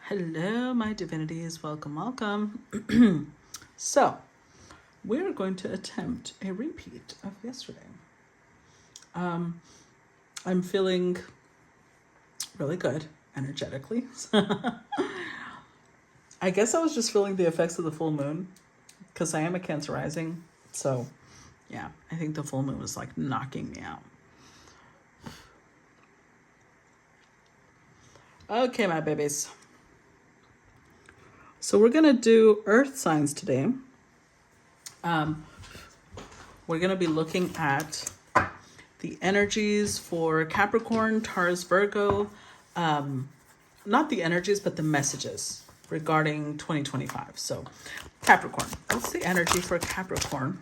Hello, my divinities. Welcome, welcome. So, we're going to attempt a repeat of yesterday. I'm feeling really good energetically. I guess I was just feeling the effects of the full moon because I am a Cancer rising. So, yeah, I think the full moon was like knocking me out. Okay, my babies. So we're going to do earth signs today. We're going to be looking at the energies for Capricorn, Taurus, Virgo. Not the energies, but the messages regarding 2025. So Capricorn. What's the energy for Capricorn?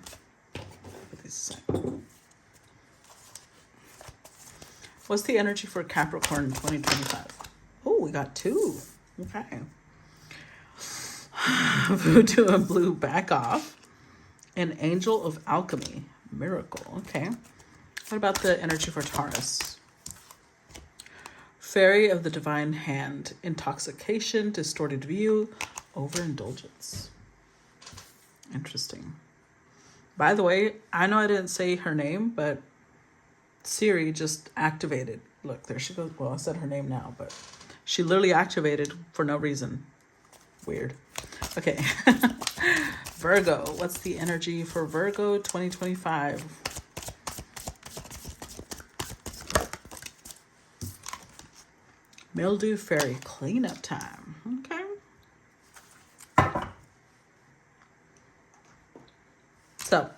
What's the energy for Capricorn in 2025? Oh, we got two. Okay. Voodoo and Blue, back off. An Angel of Alchemy, miracle. Okay. What about the energy for Taurus? Fairy of the Divine Hand, intoxication, distorted view, overindulgence. Interesting. By the way, I know I didn't say her name, but Siri just activated. Look, there she goes. Well, I said her name now, but she literally activated for no reason. Weird. Okay. Virgo. What's the energy for Virgo 2025? Mildew Fairy. Cleanup time. Okay. So,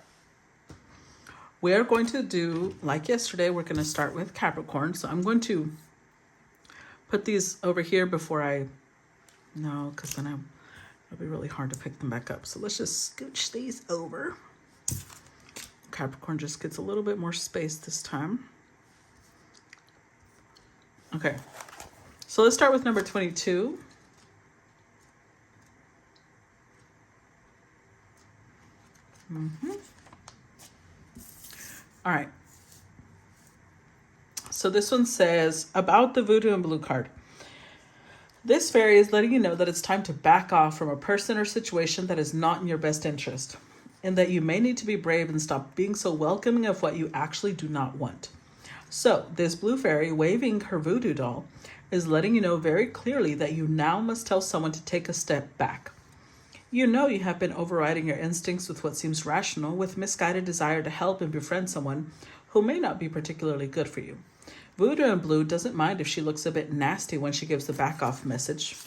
we are going to do, like yesterday, we're going to start with Capricorn. So I'm going to put these over here before no, because then it'll be really hard to pick them back up. So let's just scooch these over. Capricorn just gets a little bit more space this time. Okay. So let's start with number 22. All right. So this one says, about the Voodoo and Blue card. This fairy is letting you know that it's time to back off from a person or situation that is not in your best interest, and that you may need to be brave and stop being so welcoming of what you actually do not want. So this blue fairy waving her voodoo doll is letting you know very clearly that you now must tell someone to take a step back. You know you have been overriding your instincts with what seems rational, with misguided desire to help and befriend someone who may not be particularly good for you. Voodoo and Blue doesn't mind if she looks a bit nasty when she gives the back off message.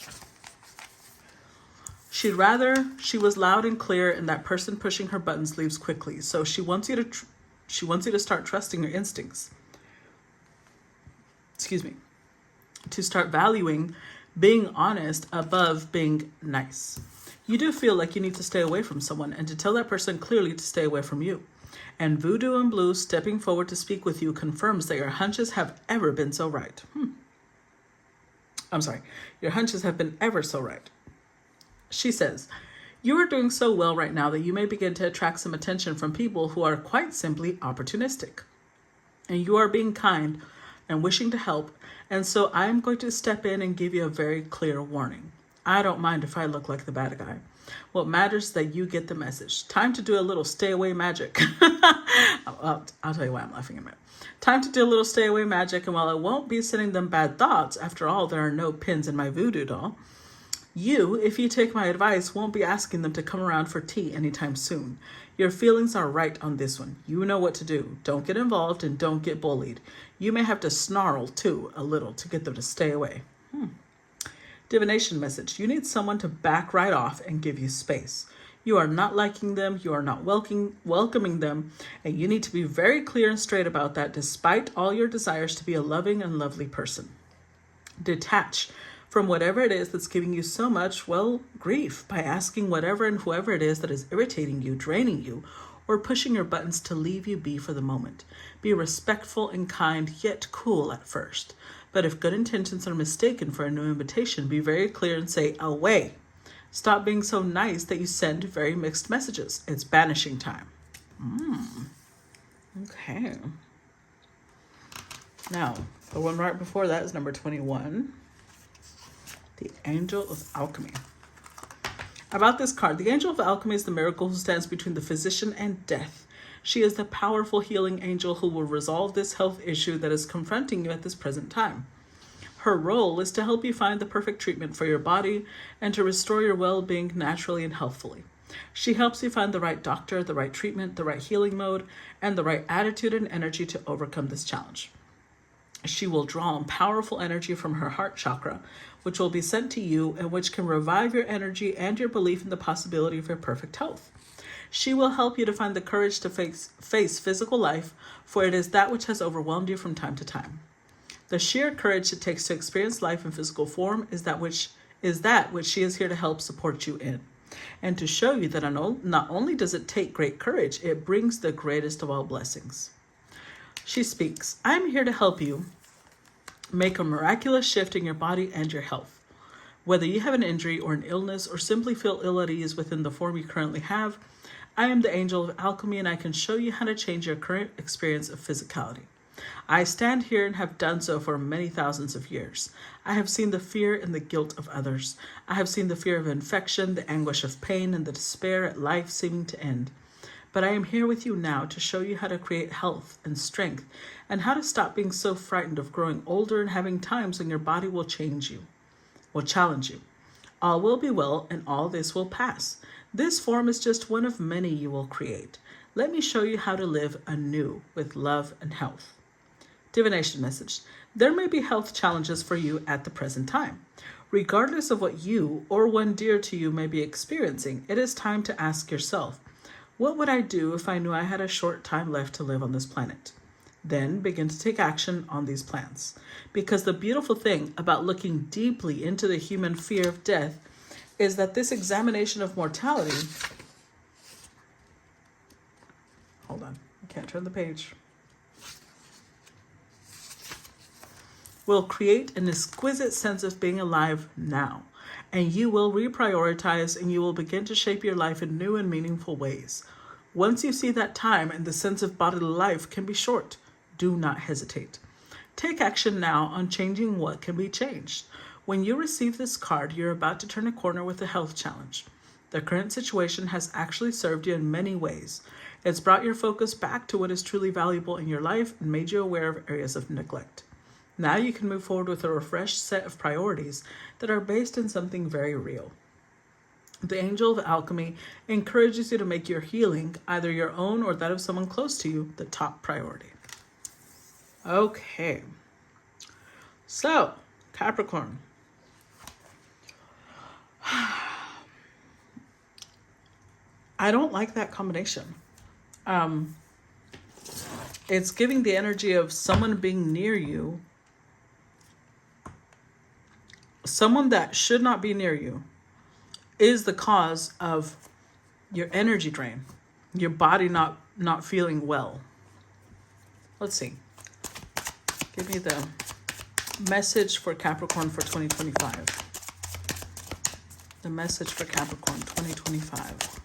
She'd rather she was loud and clear and that person pushing her buttons leaves quickly. So she wants you to start trusting your instincts. To start valuing being honest above being nice. You do feel like you need to stay away from someone and to tell that person clearly to stay away from you. And Voodoo and Blue stepping forward to speak with you confirms that your hunches have ever been so right. Your hunches have been ever so right. She says, you are doing so well right now that you may begin to attract some attention from people who are quite simply opportunistic. And you are being kind and wishing to help. And so I am going to step in and give you a very clear warning. I don't mind if I look like the bad guy. What matters is that you get the message. Time to do a little stay away magic. I'll tell you why I'm laughing in a minute. Time to do a little stay away magic. And while I won't be sending them bad thoughts, after all, there are no pins in my voodoo doll. You, if you take my advice, won't be asking them to come around for tea anytime soon. Your feelings are right on this one. You know what to do. Don't get involved and don't get bullied. You may have to snarl, too, a little to get them to stay away. Divination message. You need someone to back right off and give you space. You are not liking them. You are not welcoming them. And you need to be very clear and straight about that despite all your desires to be a loving and lovely person. Detach from whatever it is that's giving you so much, grief by asking whatever and whoever it is that is irritating you, draining you, or pushing your buttons to leave you be for the moment. Be respectful and kind, yet cool at first. But if good intentions are mistaken for a new invitation, be very clear and say, away. Stop being so nice that you send very mixed messages. It's banishing time. Okay. Now, the one right before that is number 21. the Angel of Alchemy. About this card, the Angel of Alchemy is the miracle who stands between the physician and death. She is the powerful healing angel who will resolve this health issue that is confronting you at this present time. Her role is to help you find the perfect treatment for your body and to restore your well-being naturally and healthfully. She helps you find the right doctor, the right treatment, the right healing mode, and the right attitude and energy to overcome this challenge. She will draw on powerful energy from her heart chakra, which will be sent to you and which can revive your energy and your belief in the possibility of your perfect health. She will help you to find the courage to face physical life, for it is that which has overwhelmed you from time to time. The sheer courage it takes to experience life in physical form is that which she is here to help support you in, and to show you that not only does it take great courage, it brings the greatest of all blessings. She speaks, I am here to help you make a miraculous shift in your body and your health. Whether you have an injury or an illness or simply feel ill at ease within the form you currently have, I am the Angel of Alchemy and I can show you how to change your current experience of physicality. I stand here and have done so for many thousands of years. I have seen the fear and the guilt of others. I have seen the fear of infection, the anguish of pain, and the despair at life seeming to end. But I am here with you now to show you how to create health and strength and how to stop being so frightened of growing older and having times when your body will challenge you. All will be well and all this will pass. This form is just one of many you will create. Let me show you how to live anew with love and health. Divination message. There may be health challenges for you at the present time. Regardless of what you or one dear to you may be experiencing, it is time to ask yourself, what would I do if I knew I had a short time left to live on this planet? Then begin to take action on these plans. Because the beautiful thing about looking deeply into the human fear of death is that this examination of mortality, hold on, I can't turn the page, will create an exquisite sense of being alive now. And you will reprioritize and you will begin to shape your life in new and meaningful ways. Once you see that time and the sense of bodily life can be short, do not hesitate. Take action now on changing what can be changed. When you receive this card, you're about to turn a corner with a health challenge. The current situation has actually served you in many ways. It's brought your focus back to what is truly valuable in your life and made you aware of areas of neglect. Now you can move forward with a refreshed set of priorities that are based in something very real. The Angel of Alchemy encourages you to make your healing, either your own or that of someone close to you, the top priority. Okay. So, Capricorn. I don't like that combination. It's giving the energy of someone being near you, someone that should not be near you, is the cause of your energy drain, your body not feeling well. Let's see. Give me the message for Capricorn for 2025. The message for Capricorn 2025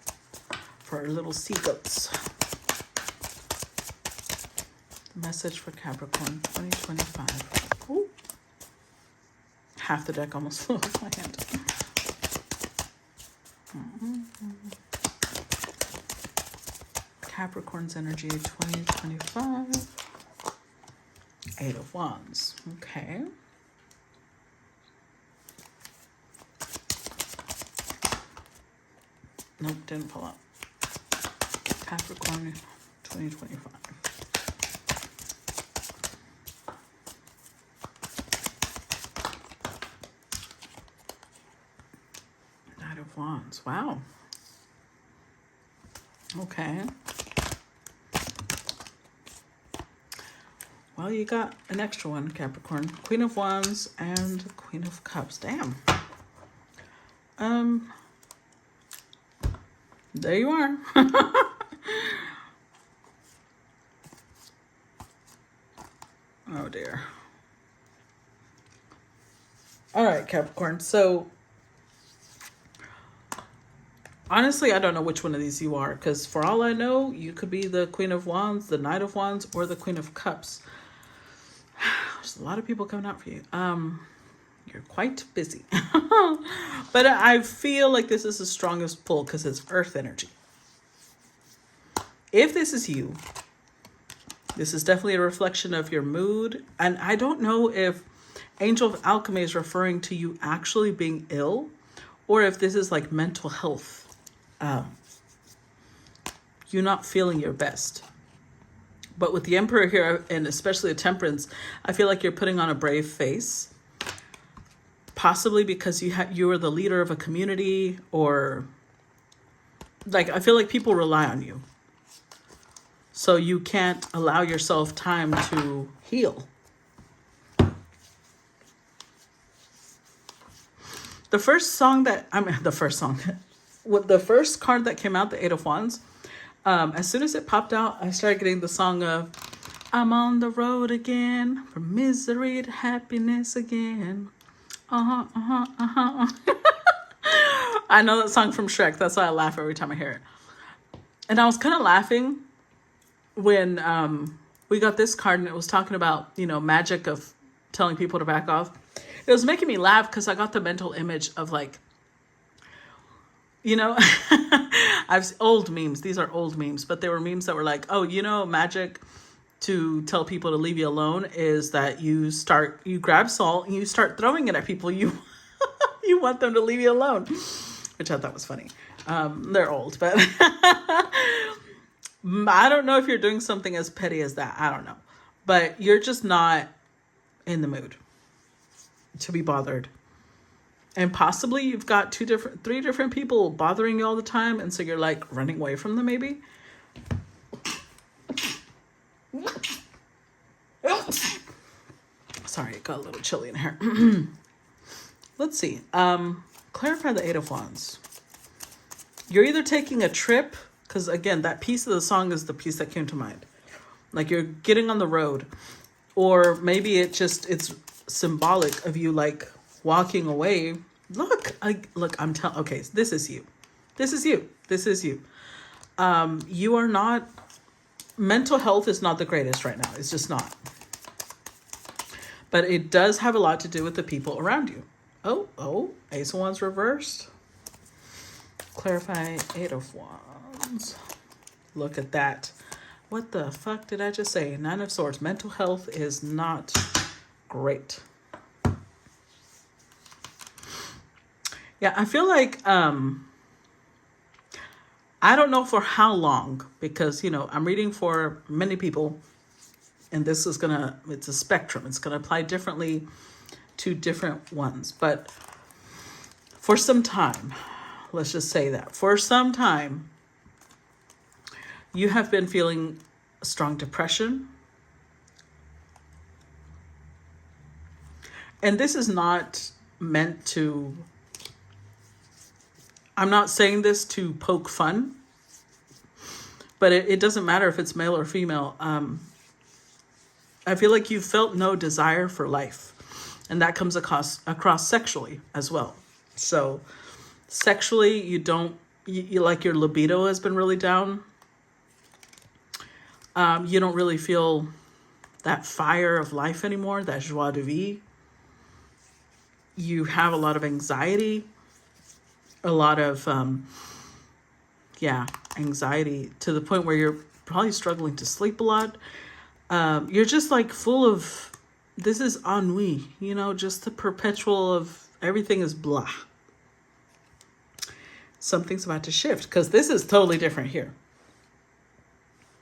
for our little sea goats. The message for Capricorn 2025. Ooh. Half the deck almost flew off my hand. Capricorn's energy 2025. 8 of Wands. Okay. Nope, didn't pull up. Capricorn 2025. Knight of Wands. Wow. Okay. Well, you got an extra one, Capricorn. Queen of Wands and Queen of Cups. Damn. There you are. Oh, dear. All right, Capricorn. So, honestly, I don't know which one of these you are, because for all I know, you could be the Queen of Wands, the Knight of Wands, or the Queen of Cups. There's a lot of people coming out for you. You're quite busy. But I feel like this is the strongest pull because it's earth energy. If this is you, this is definitely a reflection of your mood. And I don't know if Angel of Alchemy is referring to you actually being ill, or if this is like mental health. You're not feeling your best. But with the Emperor here, and especially the Temperance, I feel like you're putting on a brave face. Possibly because you were the leader of a community, or like, I feel like people rely on you. So you can't allow yourself time to heal. The first card that came out, the Eight of Wands, as soon as it popped out, I started getting the song of, I'm on the road again, from misery to happiness again. I know that song from Shrek. That's why I laugh every time I hear it. And I was kind of laughing when we got this card and it was talking about, magic of telling people to back off. It was making me laugh because I got the mental image of like, I've old memes. These are old memes, but they were memes that were like, oh, magic to tell people to leave you alone is that you grab salt and you start throwing it at people. You want them to leave you alone, which I thought was funny. They're old, but I don't know if you're doing something as petty as that. I don't know, but you're just not in the mood to be bothered. And possibly you've got 3 different people bothering you all the time. And so you're like running away from them maybe. Sorry, it got a little chilly in here. Let's see. Clarify the Eight of Wands. You're either taking a trip, because again, that piece of the song is the piece that came to mind. Like you're getting on the road, or maybe it's symbolic of you like walking away. Okay, this is you. You are not, mental health is not the greatest right now. It's just not. But it does have a lot to do with the people around you. Oh, Ace of Wands reversed. Clarify Eight of Wands. Look at that. What the fuck did I just say? Nine of Swords. Mental health is not great. Yeah, I feel like, I don't know for how long, because, I'm reading for many people, and this is it's a spectrum. It's going to apply differently to different ones. But for some time, let's just say that, for some time, you have been feeling strong depression. And this is not meant to, I'm not saying this to poke fun, but it doesn't matter if it's male or female. I feel like you felt no desire for life, and that comes across sexually as well. So sexually, you like your libido has been really down. You don't really feel that fire of life anymore, that joie de vivre. You have a lot of anxiety, a lot of, anxiety to the point where you're probably struggling to sleep a lot. You're just like full of, this is ennui, just the perpetual of everything is blah. Something's about to shift, because this is totally different here.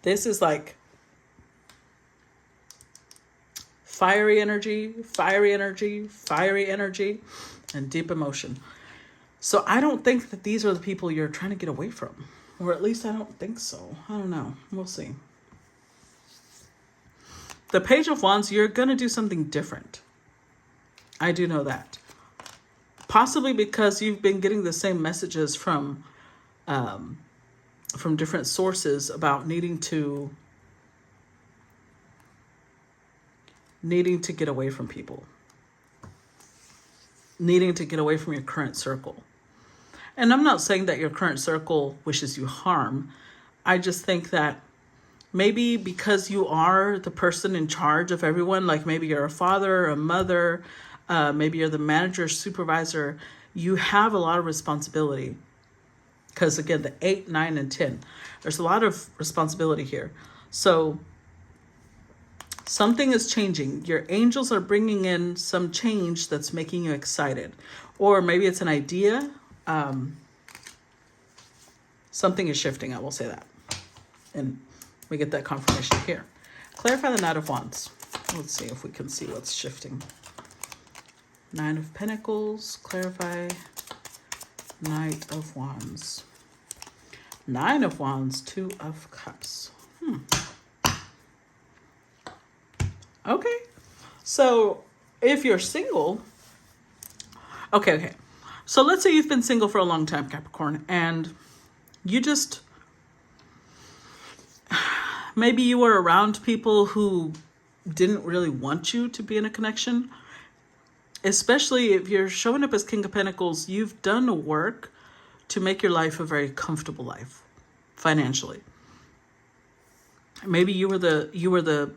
This is like fiery energy, and deep emotion. So I don't think that these are the people you're trying to get away from. Or at least I don't think so. I don't know. We'll see. The Page of Wands, you're going to do something different. I do know that. Possibly because you've been getting the same messages from different sources about needing to get away from people. Needing to get away from your current circle. And I'm not saying that your current circle wishes you harm. I just think that maybe because you are the person in charge of everyone, like maybe you're a father, a mother, maybe you're the manager, supervisor, you have a lot of responsibility. Because again, the 8, 9, and 10, there's a lot of responsibility here. So something is changing. Your angels are bringing in some change that's making you excited. Or maybe it's an idea. Something is shifting, I will say that. And we get that confirmation here. Clarify the Knight of Wands. Let's see if we can see what's shifting. 9 of Pentacles, clarify Knight of Wands. 9 of Wands, 2 of Cups. Okay. So if you're single, okay. So let's say you've been single for a long time, Capricorn, and you just, maybe you were around people who didn't really want you to be in a connection. Especially if you're showing up as King of Pentacles, you've done the work to make your life a very comfortable life financially. Maybe you were the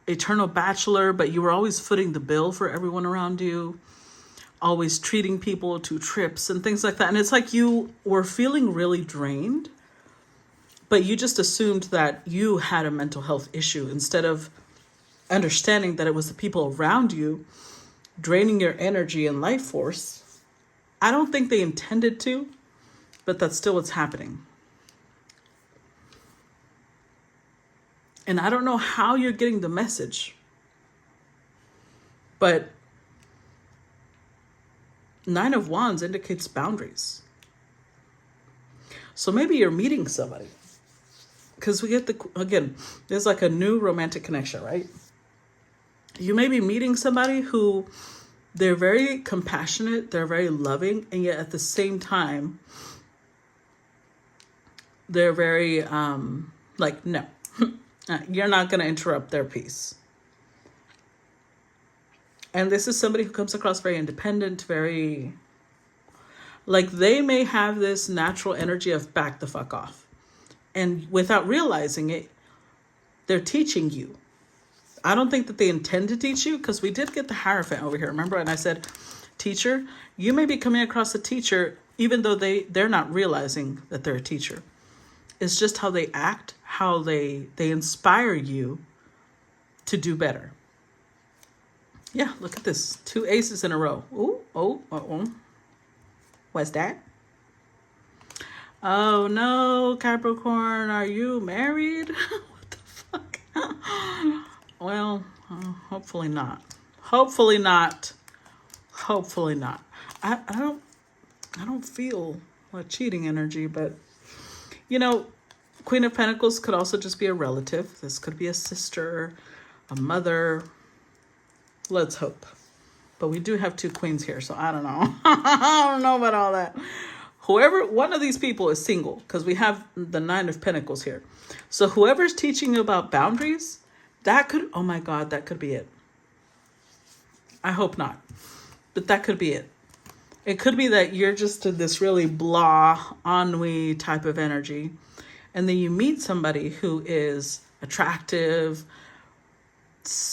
eternal bachelor, but you were always footing the bill for everyone around you, always treating people to trips and things like that. And it's like you were feeling really drained, but you just assumed that you had a mental health issue instead of understanding that it was the people around you draining your energy and life force. I don't think they intended to, but that's still what's happening. And I don't know how you're getting the message, but 9 of Wands indicates boundaries. So maybe you're meeting somebody, because we get again, there's like a new romantic connection, right? You may be meeting somebody who they're very compassionate, they're very loving, and yet at the same time, they're very like, no, you're not going to interrupt their peace. And this is somebody who comes across very independent, very, like they may have this natural energy of back the fuck off. And without realizing it, they're teaching you. I don't think that they intend to teach you, because we did get the Hierophant over here, remember? And I said, teacher, you may be coming across a teacher, even though they're not realizing that they're a teacher. It's just how they act, how they inspire you to do better. Yeah, look at this. 2 aces in a row. Oh. What's that? Oh no, Capricorn, are you married? What the fuck? Well, hopefully not. Hopefully not. Hopefully not. I don't feel a cheating energy, but you know, Queen of Pentacles could also just be a relative. This could be a sister, a mother. Let's hope. But we do have 2 queens here, so I don't know. I don't know about all that. Whoever, one of these people is single, because we have the 9 of Pentacles here. So whoever's teaching you about boundaries, that could, oh my God, that could be it. I hope not, but that could be it. It could be that you're just in this really blah, ennui type of energy. And then you meet somebody who is attractive,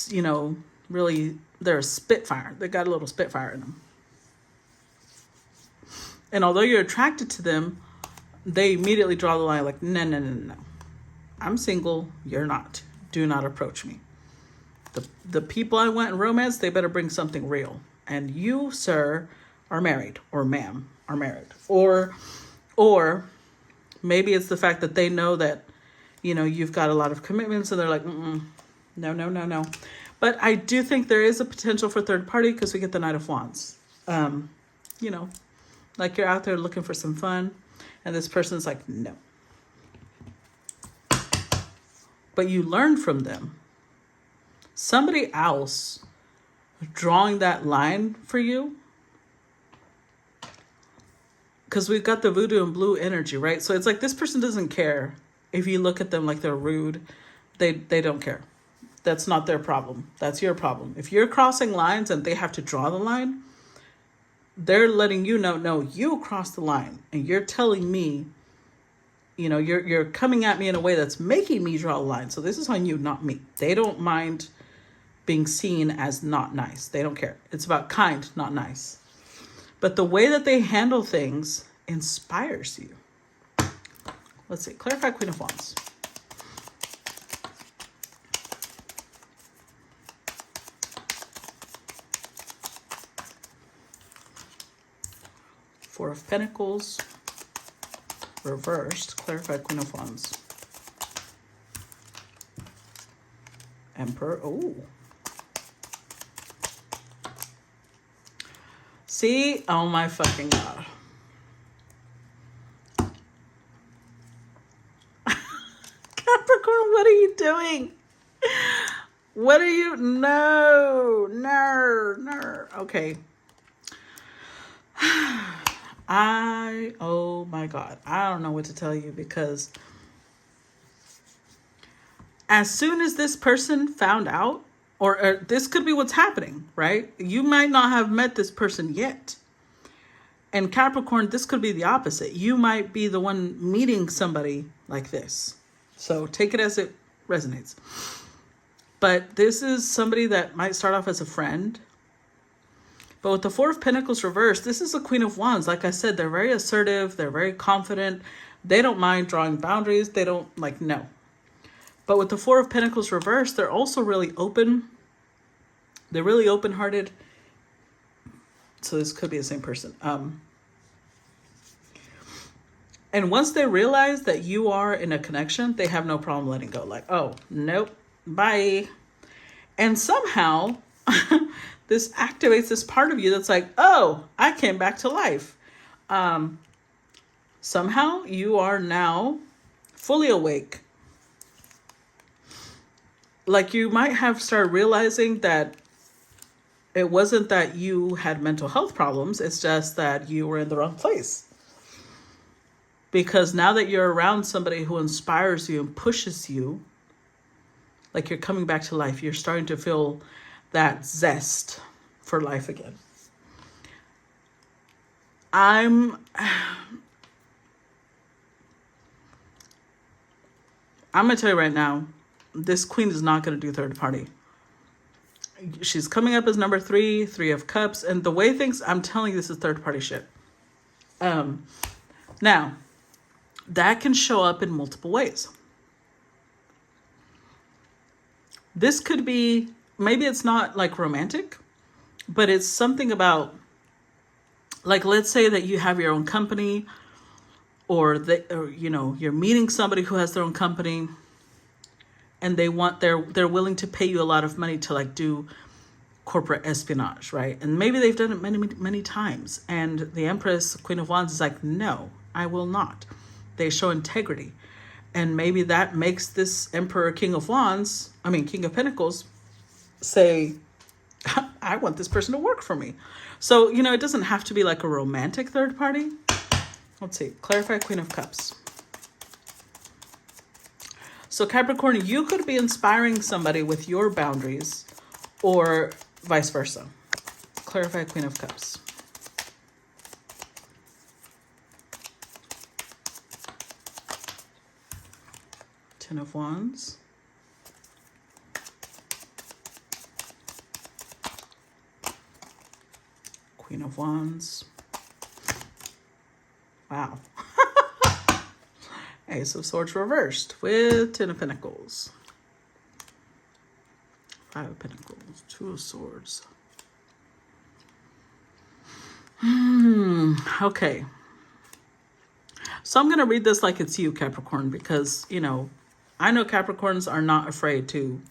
you know, really, they're a spitfire. They got a little spitfire in them. And although you're attracted to them, they immediately draw the line like, no. I'm single, you're not. Do not approach me. The people I want in romance, they better bring something real. And you, sir, are married, or ma'am, are married. Or maybe it's the fact that they know that, you know, you've got a lot of commitments, and they're like, no. But I do think there is a potential for third party, because we get the Knight of Wands. You know, like you're out there looking for some fun, and this person's like, no. But you learn from them. Somebody else drawing that line for you, because we've got the voodoo and blue energy, right? So it's like this person doesn't care if you look at them like they're rude. They don't care. That's not their problem. That's your problem. If you're crossing lines and they have to draw the line, they're letting you know, no, you crossed the line, and you're telling me, you know, you're coming at me in a way that's making me draw a line. So this is on you, not me. They don't mind being seen as not nice. They don't care. It's about kind, not nice. But the way that they handle things inspires you. Let's see. Clarify Queen of Wands. Four of Pentacles. Reversed. Clarify Queen of Wands. Emperor. Oh. See? Oh my fucking God. Capricorn, what are you doing? What are you? No. Okay. Oh my God. I don't know what to tell you, because as soon as this person found out, or this could be what's happening, right? You might not have met this person yet. And Capricorn, this could be the opposite. You might be the one meeting somebody like this. So take it as it resonates. But this is somebody that might start off as a friend. But with the Four of Pentacles reversed, this is a Queen of Wands. Like I said, they're very assertive. They're very confident. They don't mind drawing boundaries. They don't no. But with the Four of Pentacles reversed, they're also really open. They're really open-hearted. So this could be the same person. And once they realize that you are in a connection, they have no problem letting go. Like, oh, nope, bye. And somehow this activates this part of you that's like, oh, I came back to life. Somehow you are now fully awake. Like, you might have started realizing that it wasn't that you had mental health problems. It's just that you were in the wrong place. Because now that you're around somebody who inspires you and pushes you, like you're coming back to life, you're starting to feel that zest for life again. I'm going to tell you right now, this queen is not going to do third party. She's coming up as number 3, 3 of Cups. And the way things, I'm telling you, this is third party shit. Now, that can show up in multiple ways. This could be, maybe it's not like romantic, but it's something about, like, let's say that you have your own company, or you know, you're meeting somebody who has their own company, and they're willing to pay you a lot of money to like do corporate espionage, right? And maybe they've done it many times. And the Empress, Queen of Wands, is like, no, I will not. They show integrity. And maybe that makes this Emperor, King of Pentacles, say, I want this person to work for me. So, you know, it doesn't have to be like a romantic third party. Let's see. Clarify Queen of Cups. So Capricorn, you could be inspiring somebody with your boundaries, or vice versa. Clarify Queen of Cups. Ten of Wands. Queen of Wands. Wow. Ace of Swords reversed with 10 of Pentacles. 5 of Pentacles. 2 of Swords. Okay. So I'm going to read this like it's you, Capricorn, because, you know, I know Capricorns are not afraid to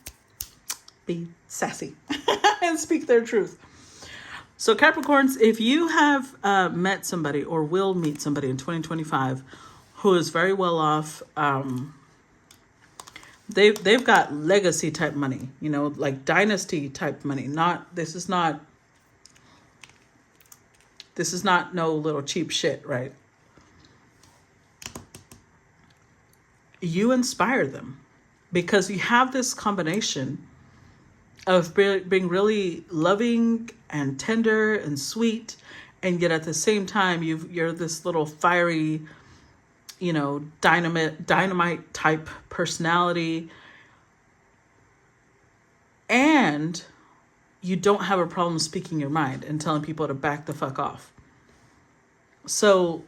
be sassy and speak their truth. So Capricorns, if you have met somebody or will meet somebody in 2025 who is very well off, they've got legacy type money, you know, like dynasty type money. This is not no little cheap shit, right? You inspire them because you have this combination of being really loving and tender and sweet, and yet at the same time you're this little fiery, you know, dynamite type personality. And you don't have a problem speaking your mind and telling people to back the fuck off. So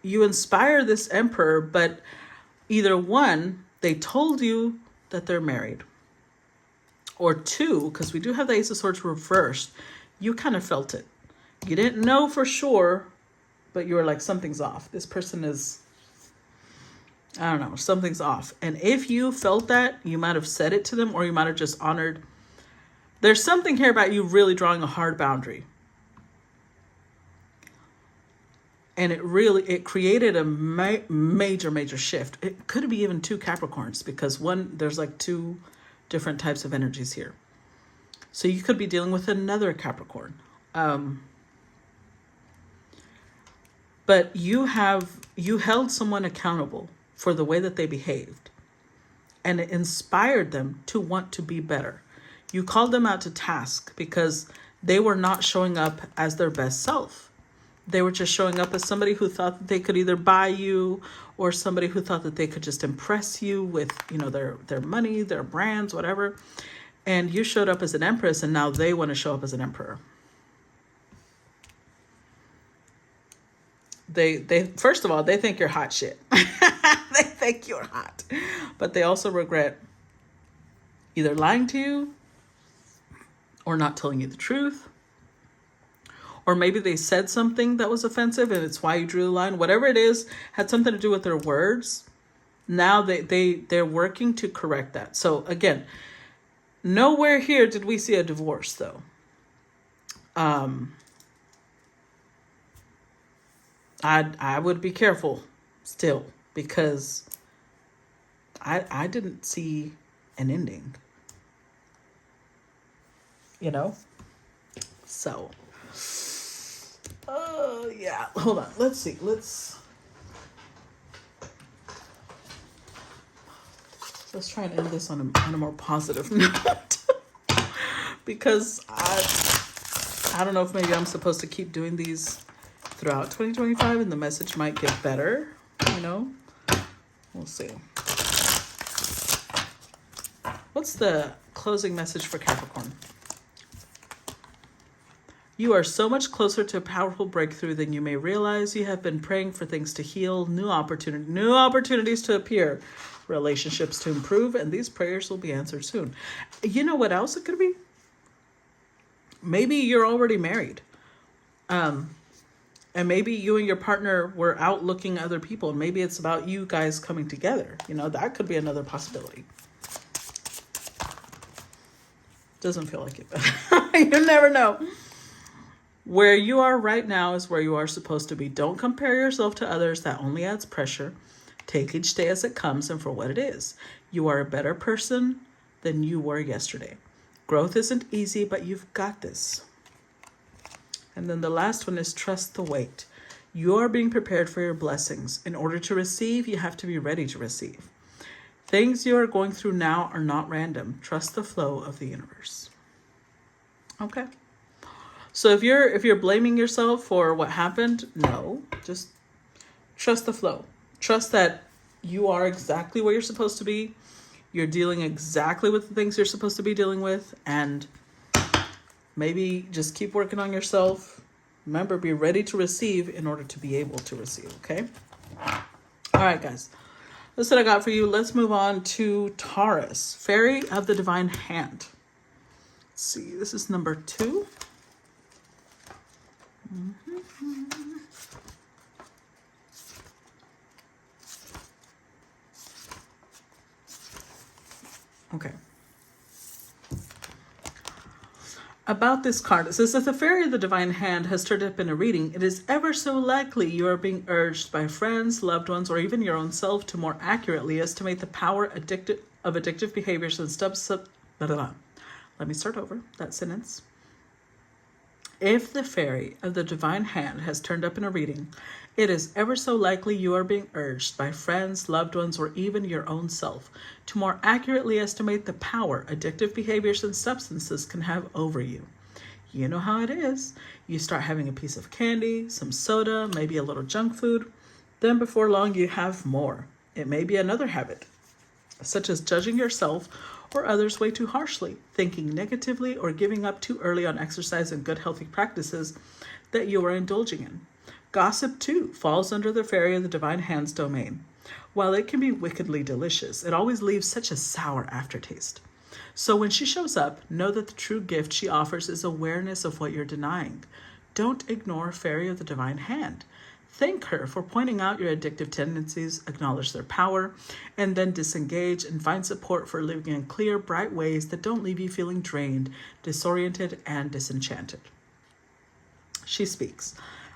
you inspire this emperor, but either one, they told you that they're married. Or two, because we do have the Ace of Swords reversed, you kind of felt it. You didn't know for sure, but you were like, something's off. This person is, I don't know, something's off. And if you felt that, you might have said it to them, or you might have just honored. There's something here about you really drawing a hard boundary. And it created a major shift. It could be even two Capricorns, because there's like two different types of energies here. So you could be dealing with another Capricorn. But you held someone accountable for the way that they behaved, and it inspired them to want to be better. You called them out to task because they were not showing up as their best self. They were just showing up as somebody who thought that they could either buy you, or somebody who thought that they could just impress you with, their money, their brands, whatever. And you showed up as an empress, and now they want to show up as an emperor. They first of all, they think you're hot shit. They think you're hot. But they also regret either lying to you or not telling you the truth. Or maybe they said something that was offensive and it's why you drew the line. Whatever it is, had something to do with their words. Now they're working to correct that. So again, nowhere here did we see a divorce though. I would be careful still, because I didn't see an ending. So yeah, hold on. Let's see. Let's try and end this on a more positive note. Because I don't know if maybe I'm supposed to keep doing these throughout 2025 and the message might get better, We'll see. What's the closing message for Capricorn? You are so much closer to a powerful breakthrough than you may realize. You have been praying for things to heal, new opportunities to appear, relationships to improve, and these prayers will be answered soon. You know what else it could be? Maybe you're already married. And maybe you and your partner were out looking at other people, and maybe it's about you guys coming together. That could be another possibility. Doesn't feel like it, but you never know. Where you are right now is where you are supposed to be. Don't compare yourself to others. That only adds pressure. Take each day as it comes and for what it is. You are a better person than you were yesterday. Growth isn't easy, but you've got this. And then the last one is trust the wait. You are being prepared for your blessings. In order to receive, you have to be ready to receive. Things you are going through now are not random. Trust the flow of the universe. Okay. So if you're blaming yourself for what happened, no, just trust the flow. Trust that you are exactly where you're supposed to be. You're dealing exactly with the things you're supposed to be dealing with, and maybe just keep working on yourself. Remember, be ready to receive in order to be able to receive, okay? All right, guys. That's what I got for you. Let's move on to Taurus, Fairy of the Divine Hand. Let's see, this is number 2. Okay. About this card, it says that the Fairy of the Divine Hand has turned up in a reading. It is ever so likely you are being urged by friends, loved ones, or even your own self to more accurately estimate the power of addictive behaviors and Let me start over that sentence. If the Fairy of the Divine Hand has turned up in a reading, it is ever so likely you are being urged by friends, loved ones, or even your own self to more accurately estimate the power addictive behaviors and substances can have over you. You know how it is. You start having a piece of candy, some soda, maybe a little junk food. Then before long, you have more. It may be another habit, such as judging yourself or others way too harshly, thinking negatively or giving up too early on exercise and good healthy practices that you are indulging in. Gossip, too, falls under the fairy of the divine hand's domain. While it can be wickedly delicious, it always leaves such a sour aftertaste. So when she shows up, know that the true gift she offers is awareness of what you're denying. Don't ignore fairy of the divine hand. Thank her for pointing out your addictive tendencies, acknowledge their power, and then disengage and find support for living in clear, bright ways that don't leave you feeling drained, disoriented, and disenchanted. She speaks.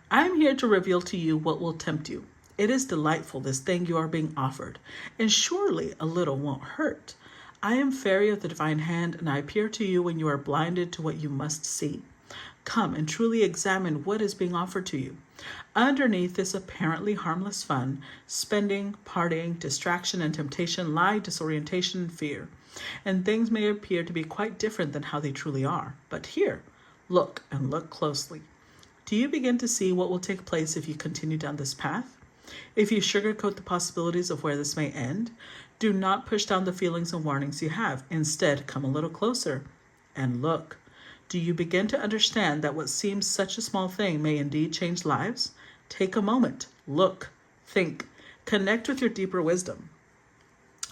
I am here to reveal to you what will tempt you. It is delightful, this thing you are being offered, and surely a little won't hurt. I am fairy of the divine hand, and I appear to you when you are blinded to what you must see. Come and truly examine what is being offered to you. Underneath this apparently harmless fun, spending, partying, distraction, and temptation lie disorientation and fear. And things may appear to be quite different than how they truly are. But here, look and look closely. Do you begin to see what will take place if you continue down this path? If you sugarcoat the possibilities of where this may end, do not push down the feelings and warnings you have. Instead, come a little closer and look. Do you begin to understand that what seems such a small thing may indeed change lives? Take a moment, look, think, connect with your deeper wisdom.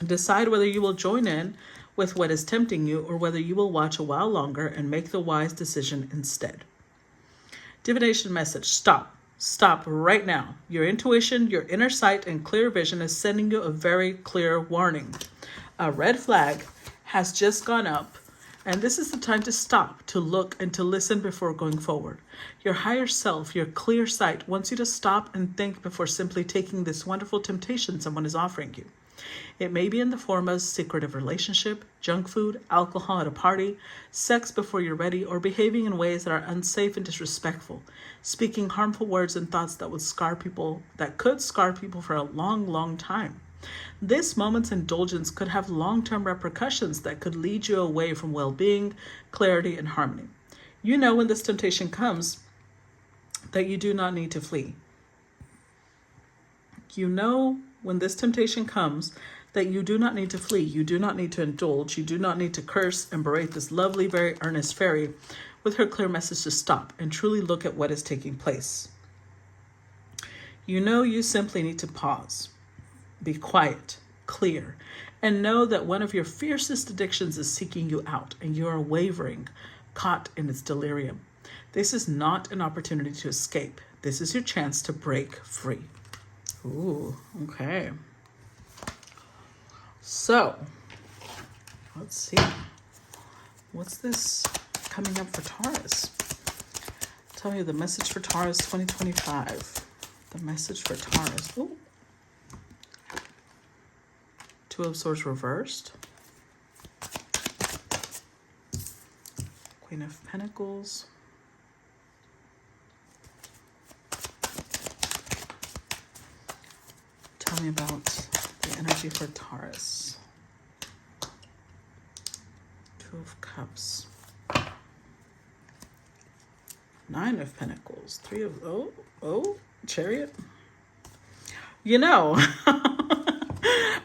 Decide whether you will join in with what is tempting you or whether you will watch a while longer and make the wise decision instead. Divination message, stop. Stop right now. Your intuition, your inner sight, and clear vision is sending you a very clear warning. A red flag has just gone up, and this is the time to stop, to look, and to listen before going forward. Your higher self, your clear sight, wants you to stop and think before simply taking this wonderful temptation someone is offering you. It may be in the form of secretive relationship, junk food, alcohol at a party, sex before you're ready, or behaving in ways that are unsafe and disrespectful, speaking harmful words and thoughts that could scar people for a long, long time. This moment's indulgence could have long-term repercussions that could lead you away from well-being, clarity, and harmony. You know when this temptation comes that you do not need to flee. You know when this temptation comes that you do not need to flee, you do not need to indulge, you do not need to curse and berate this lovely, very earnest fairy with her clear message to stop and truly look at what is taking place. You know you simply need to pause, be quiet, clear, and know that one of your fiercest addictions is seeking you out and you are wavering, caught in its delirium. This is not an opportunity to escape. This is your chance to break free. Ooh, okay. So, let's see. What's this coming up for Taurus? Tell me the message for Taurus 2025. The message for Taurus. Ooh. Two of Swords reversed. Queen of Pentacles. Tell me about the energy for Taurus. Two of Cups. Nine of Pentacles. Three of, Chariot. You know,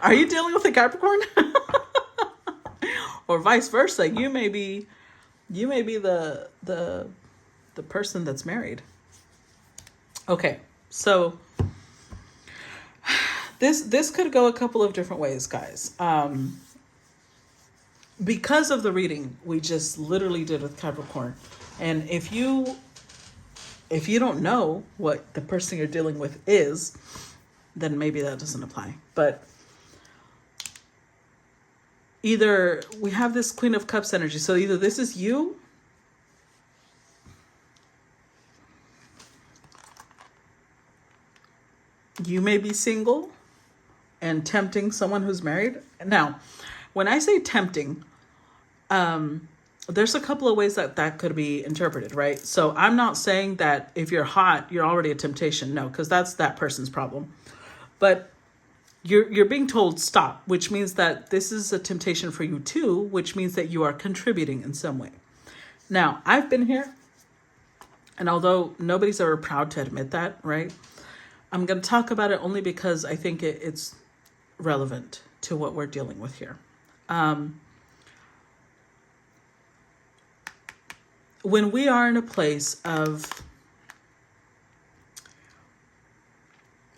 are you dealing with a Capricorn? Or vice versa? You may be the person that's married. Okay, so this could go a couple of different ways, guys. Because of the reading we just literally did with Capricorn, and if you don't know what the person you're dealing with is, then maybe that doesn't apply. But either we have this Queen of Cups energy, so either this is you, you may be single and tempting someone who's married. Now, when I say tempting, there's a couple of ways that could be interpreted, right? So I'm not saying that if you're hot, you're already a temptation. No, because that's that person's problem. But you're being told stop, which means that this is a temptation for you too, which means that you are contributing in some way. Now, I've been here, and although nobody's ever proud to admit that, right? I'm going to talk about it only because I think it's relevant to what we're dealing with here. when we are in a place of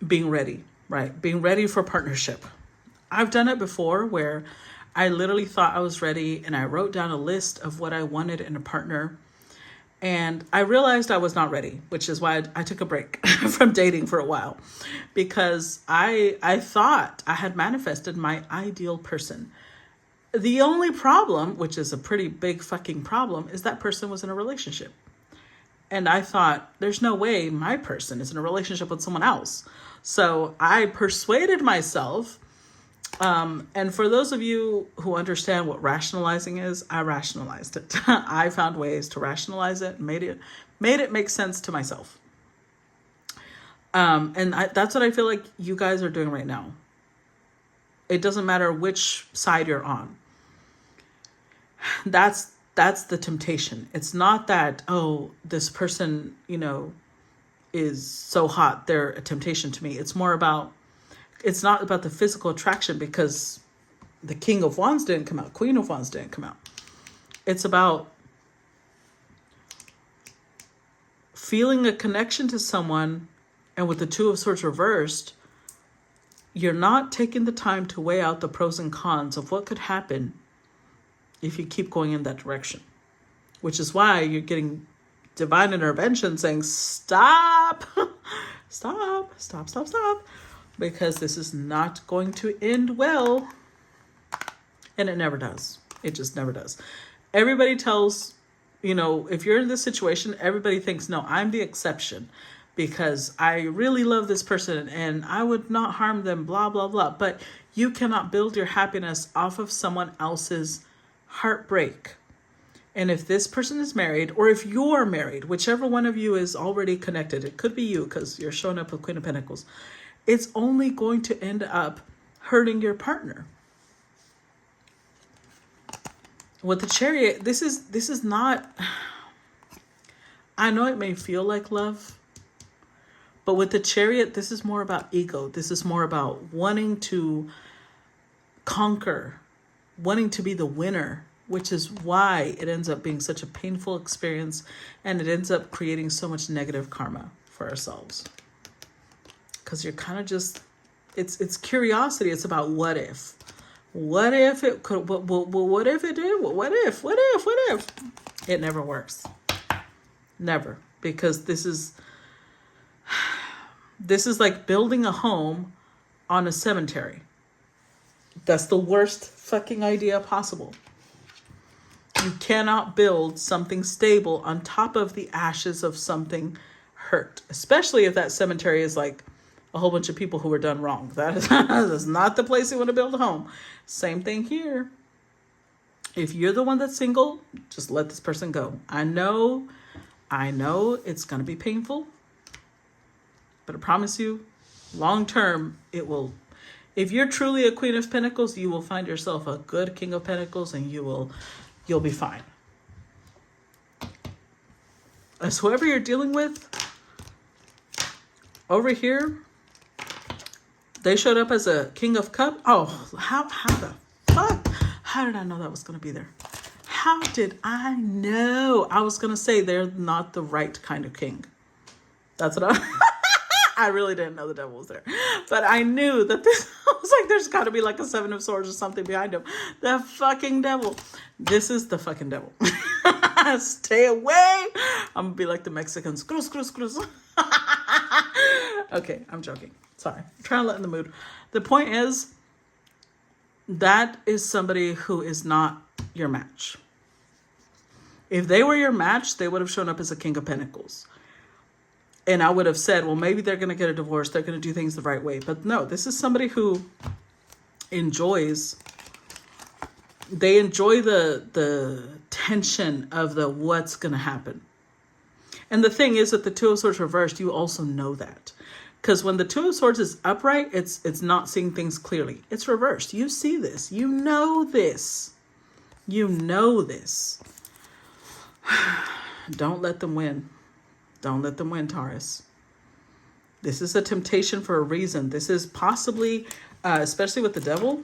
being ready, right? Being ready for partnership. I've done it before where I literally thought I was ready and I wrote down a list of what I wanted in a partner. And I realized I was not ready, which is why I took a break from dating for a while, because I thought I had manifested my ideal person. The only problem, which is a pretty big fucking problem, is that person was in a relationship. And I thought, there's no way my person is in a relationship with someone else. So I persuaded myself. And for those of you who understand what rationalizing is, I rationalized it. I found ways to rationalize it, made it make sense to myself. That's what I feel like you guys are doing right now. It doesn't matter which side you're on. That's the temptation. It's not that, oh, this person, is so hot, they're a temptation to me. It's not about the physical attraction, because the King of Wands didn't come out, Queen of Wands didn't come out. It's about feeling a connection to someone, and with the Two of Swords reversed, you're not taking the time to weigh out the pros and cons of what could happen if you keep going in that direction. Which is why you're getting divine intervention saying, stop, stop, stop, stop, stop. Because this is not going to end well. And it never does. It just never does. Everybody tells, if you're in this situation, everybody thinks, no, I'm the exception because I really love this person and I would not harm them, blah, blah, blah. But you cannot build your happiness off of someone else's heartbreak. And if this person is married, or if you're married, whichever one of you is already connected, it could be you because you're showing up with Queen of Pentacles. It's only going to end up hurting your partner. With the Chariot, this is not, I know it may feel like love, but with the Chariot, this is more about ego. This is more about wanting to conquer, wanting to be the winner, which is why it ends up being such a painful experience, and it ends up creating so much negative karma for ourselves. Because you're kind of just, it's curiosity. It's about what if. What if it could, what if it did? What if? It never works. Never. Because this is like building a home on a cemetery. That's the worst fucking idea possible. You cannot build something stable on top of the ashes of something hurt. Especially if that cemetery is like a whole bunch of people who were done wrong. That is not the place you want to build a home. Same thing here. If you're the one that's single, just let this person go. I know it's going to be painful, but I promise you, long term, it will. If you're truly a Queen of Pentacles, you will find yourself a good King of Pentacles, and you'll be fine. As whoever you're dealing with, over here, they showed up as a King of Cups. Oh, how the fuck? How did I know that was going to be there? How did I know? I was going to say they're not the right kind of king. That's what I really didn't know the devil was there. But I knew that this, I was like, there's got to be like a Seven of Swords or something behind him. The fucking devil. This is the fucking devil. Stay away. I'm going to be like the Mexicans. Cruz, cruz, cruz. Okay, I'm joking. Sorry. I'm trying to let in the mood. The point is, that is somebody who is not your match. If they were your match, they would have shown up as a King of Pentacles. And I would have said, well, maybe they're going to get a divorce. They're going to do things the right way. But no, this is somebody who enjoys, they enjoy the tension of the what's going to happen. And the thing is, that the Two of Swords reversed, you also know that. Because when the Two of Swords is upright, it's not seeing things clearly. It's reversed. You see this. You know this. You know this. Don't let them win. Don't let them win, Taurus. This is a temptation for a reason. This is possibly, especially with the devil,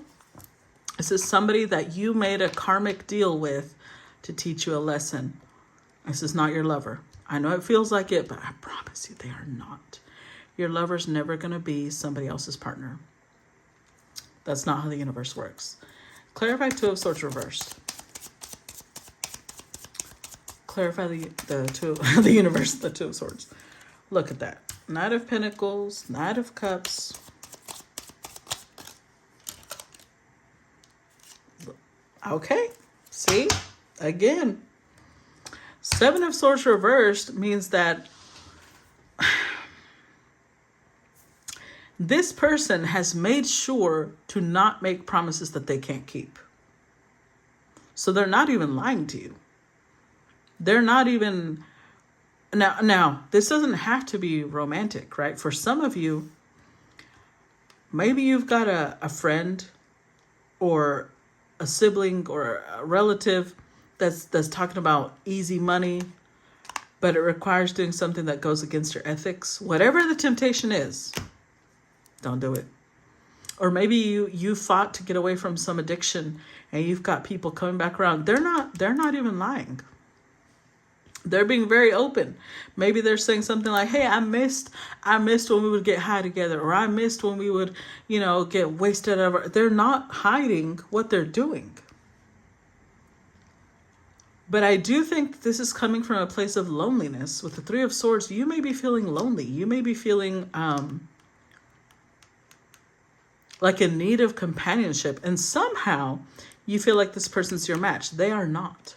this is somebody that you made a karmic deal with to teach you a lesson. This is not your lover. I know it feels like it, but I promise you they are not. Your lover's never going to be somebody else's partner. That's not how the universe works. Clarify Two of Swords reversed. Clarify the two the universe, the Two of Swords. Look at that. Knight of Pentacles, Knight of Cups. Okay. See? Again. Seven of Swords reversed means that this person has made sure to not make promises that they can't keep. So they're not even lying to you. They're not even... Now, this doesn't have to be romantic, right? For some of you, maybe you've got a friend or a sibling or a relative that's talking about easy money, but it requires doing something that goes against your ethics. Whatever the temptation is, don't do it. Or maybe you fought to get away from some addiction and you've got people coming back around. They're not even lying. They're being very open. Maybe they're saying something like, hey, I missed when we would get high together, or I missed when we would, get wasted over. They're not hiding what they're doing. But I do think this is coming from a place of loneliness. With the Three of Swords, you may be feeling lonely. You may be feeling like in need of companionship. And somehow you feel like this person's your match. They are not.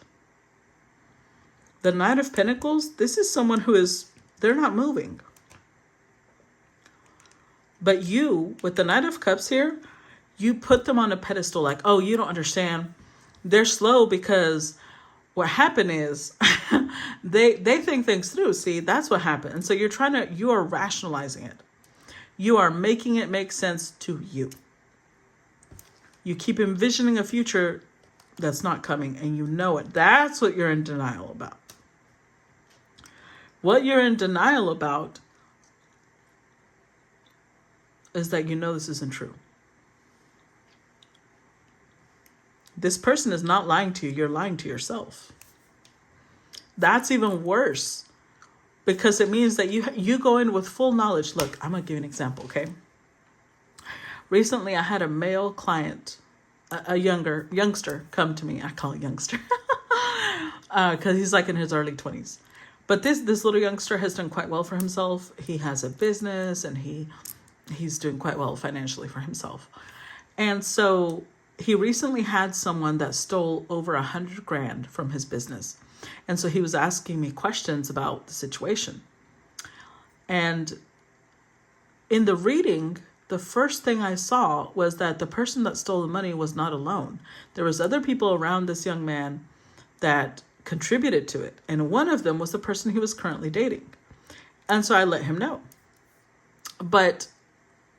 The Knight of Pentacles, this is someone they're not moving. But you, with the Knight of Cups here, you put them on a pedestal like, oh, you don't understand. They're slow because what happened is they think things through. See, that's what happened. And so you are rationalizing it. You are making it make sense to you. You keep envisioning a future that's not coming and you know it. That's what you're in denial about. What you're in denial about is that you know this isn't true. This person is not lying to you. You're lying to yourself. That's even worse because it means that you go in with full knowledge. Look, I'm going to give you an example, okay? Recently, I had a male client, a youngster come to me. I call it youngster because he's like in his early 20s. But this little youngster has done quite well for himself. He has a business and he's doing quite well financially for himself. And so he recently had someone that stole over $100,000 from his business. And so he was asking me questions about the situation. And in the reading, the first thing I saw was that the person that stole the money was not alone. There was other people around this young man that contributed to it. And one of them was the person he was currently dating. And so I let him know. But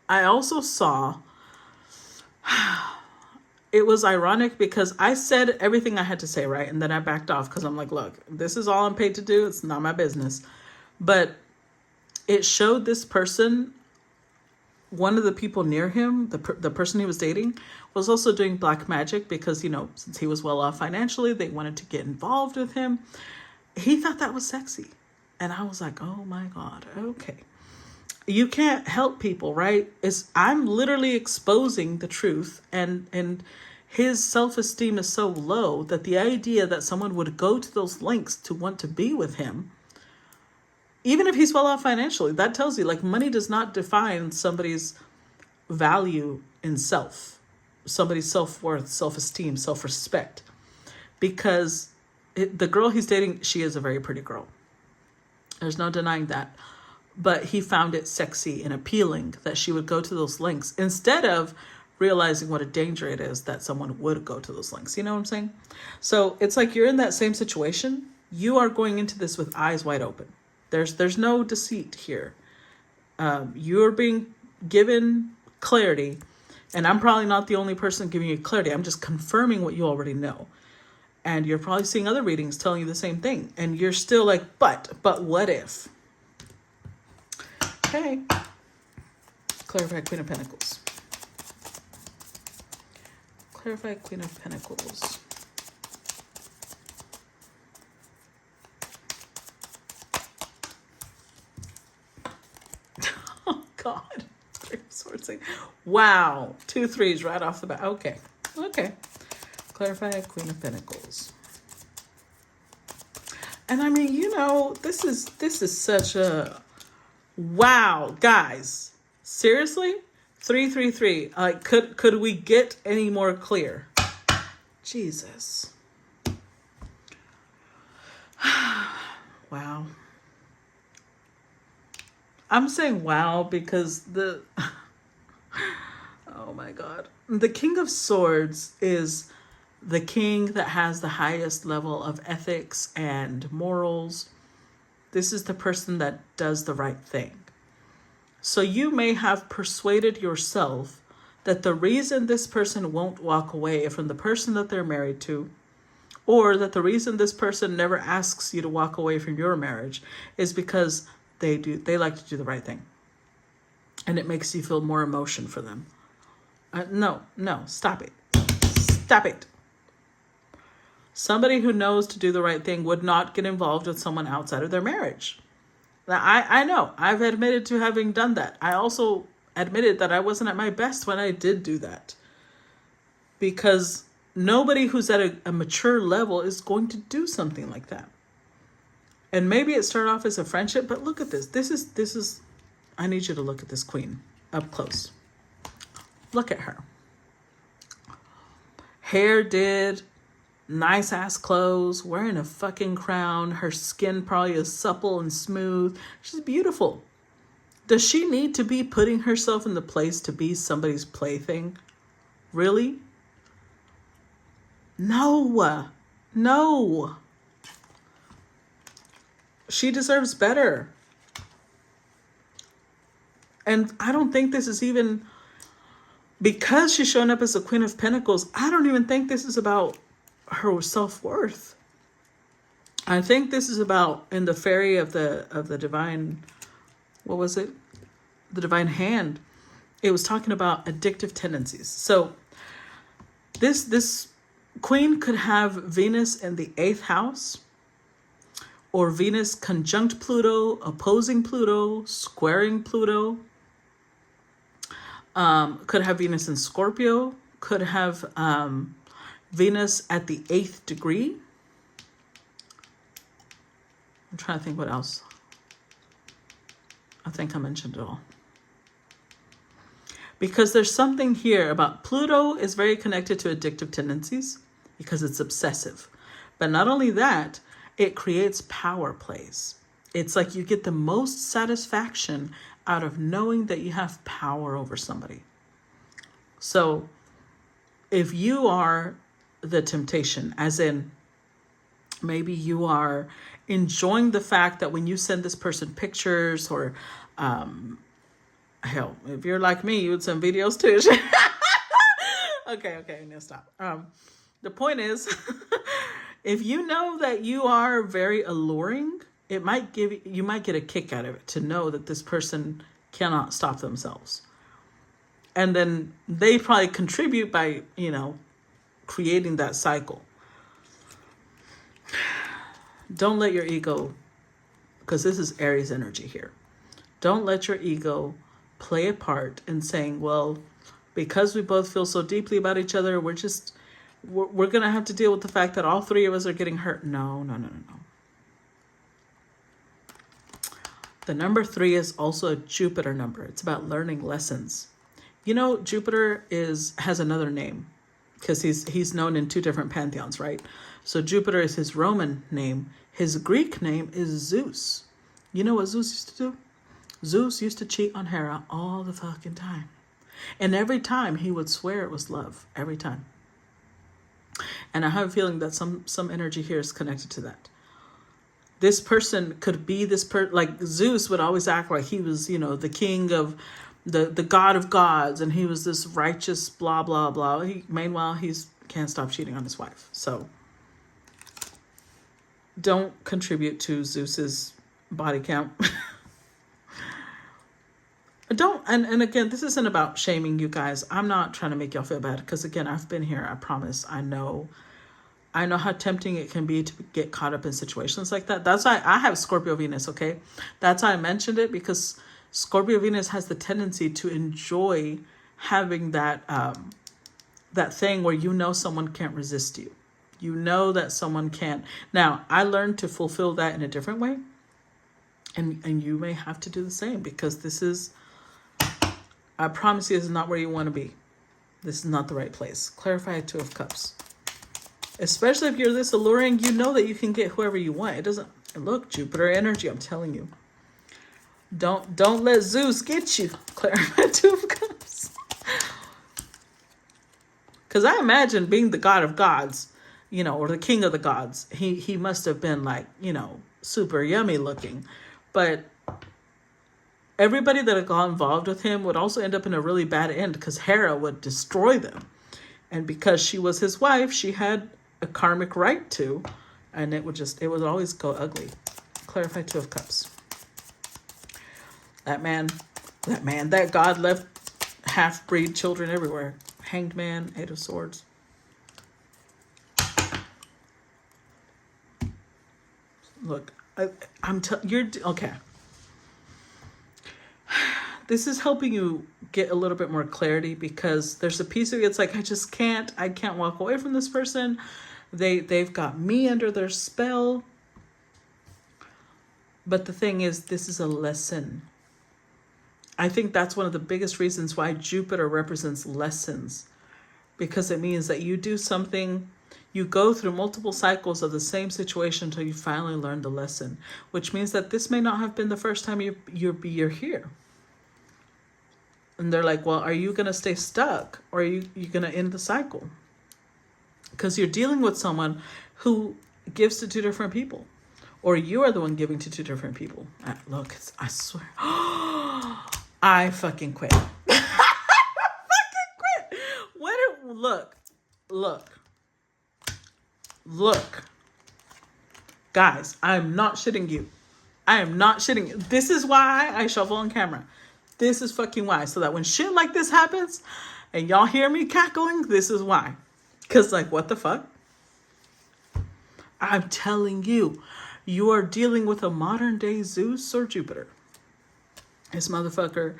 I also saw, it was ironic because I said everything I had to say, right? And then I backed off because I'm like, look, this is all I'm paid to do. It's not my business. But it showed this person, one of the people near him, the person he was dating, was also doing black magic because, since he was well off financially, they wanted to get involved with him. He thought that was sexy. And I was like, oh my God, okay. You can't help people, right? I'm literally exposing the truth, and his self-esteem is so low that the idea that someone would go to those lengths to want to be with him, even if he's well off financially, that tells you like money does not define somebody's value in self, somebody's self-worth, self-esteem, self-respect. Because the girl he's dating, she is a very pretty girl. There's no denying that. But he found it sexy and appealing that she would go to those lengths instead of realizing what a danger it is that someone would go to those lengths. You know what I'm saying? So it's like you're in that same situation. You are going into this with eyes wide open. There's no deceit here. You're being given clarity, and I'm probably not the only person giving you clarity. I'm just confirming what you already know. And you're probably seeing other readings telling you the same thing. And you're still like, but what if? Okay. Clarify Queen of Pentacles. Clarify Queen of Pentacles. God. Three of Swords. Wow. 2 3s right off the bat. Okay. Okay. Clarify Queen of Pentacles. And I mean, you know, this is such a wow, guys. Seriously? 3 3 3. Could we get any more clear? Jesus. Wow. I'm saying wow because oh my God. The King of Swords is the king that has the highest level of ethics and morals. This is the person that does the right thing. So you may have persuaded yourself that the reason this person won't walk away from the person that they're married to, or that the reason this person never asks you to walk away from your marriage, is because they like to do the right thing. And it makes you feel more emotion for them. No, stop it. Stop it. Somebody who knows to do the right thing would not get involved with someone outside of their marriage. Now, I know. I've admitted to having done that. I also admitted that I wasn't at my best when I did do that. Because nobody who's at a mature level is going to do something like that. And maybe it started off as a friendship, but look at this. This is, I need you to look at this queen up close. Look at her. Hair did, nice ass clothes, wearing a fucking crown. Her skin probably is supple and smooth. She's beautiful. Does she need to be putting herself in the place to be somebody's plaything? Really? No. She deserves better. And I don't think this is even, because she's showing up as a Queen of Pentacles, I don't even think this is about her self-worth. I think this is about, in the fairy of the divine, what was it? The divine hand. It was talking about addictive tendencies. So this queen could have Venus in the 8th house, or Venus conjunct Pluto, opposing Pluto, squaring Pluto. Could have Venus in Scorpio. Could have Venus at the 8th degree. I'm trying to think what else. I think I mentioned it all. Because there's something here about Pluto is very connected to addictive tendencies because it's obsessive. But not only that, it creates power plays. It's like you get the most satisfaction out of knowing that you have power over somebody. So if you are the temptation, as in maybe you are enjoying the fact that when you send this person pictures, or hell, if you're like me, you would send videos too. Okay, now stop. The point is, if you know that you are very alluring, you might get a kick out of it to know that this person cannot stop themselves. And then they probably contribute by, creating that cycle. Don't let your ego, because this is Aries energy here. Don't let your ego play a part in saying, well, because we both feel so deeply about each other, we're going to have to deal with the fact that all 3 of us are getting hurt. No. The number 3 is also a Jupiter number. It's about learning lessons. Jupiter has another name because he's known in 2 different pantheons, right? So Jupiter is his Roman name. His Greek name is Zeus. You know what Zeus used to do? Zeus used to cheat on Hera all the fucking time. And every time he would swear it was love. Every time. And I have a feeling that some energy here is connected to that. This person could be like Zeus would always act like he was, the king of the god of gods, and he was this righteous blah, blah, blah. Meanwhile, he can't stop cheating on his wife. So don't contribute to Zeus's body count. And again, this isn't about shaming you guys. I'm not trying to make y'all feel bad, because again, I've been here. I promise. I know how tempting it can be to get caught up in situations like that. That's why I have Scorpio Venus, okay? That's why I mentioned it, because Scorpio Venus has the tendency to enjoy having that that thing where you know someone can't resist you. You know that someone can't. Now, I learned to fulfill that in a different way. And you may have to do the same, because this is, I promise you, this is not where you want to be. This is not the right place. Clarify Two of Cups. Especially if you're this alluring, you know that you can get whoever you want. It doesn't, look, Jupiter energy, I'm telling you. Don't let Zeus get you. Clarify Two of Cups. Because I imagine being the god of gods, you know, or the king of the gods, he must have been like, you know, super yummy looking. But everybody that got involved with him would also end up in a really bad end, because Hera would destroy them. And because she was his wife, she had a karmic right to, and it would always go ugly. Clarify Two of Cups. That god left half-breed children everywhere. Hanged Man, Eight of Swords. Look, you're okay. This is helping you get a little bit more clarity, because there's a piece of it's like, I can't walk away from this person. They've got me under their spell. But the thing is, this is a lesson. I think that's one of the biggest reasons why Jupiter represents lessons, because it means that you do something, you go through multiple cycles of the same situation until you finally learn the lesson, which means that this may not have been the first time you're here. And they're like, well, are you going to stay stuck, or are you going to end the cycle? Because you're dealing with someone who gives to two different people, or you are the one giving to two different people. Look, I swear. I fucking quit. I fucking quit. Look. Guys, I'm not shitting you. I am not shitting you. This is why I shuffle on camera. This is fucking why. So that when shit like this happens and y'all hear me cackling, this is why. Because, like, what the fuck? I'm telling you, you are dealing with a modern day Zeus or Jupiter. This motherfucker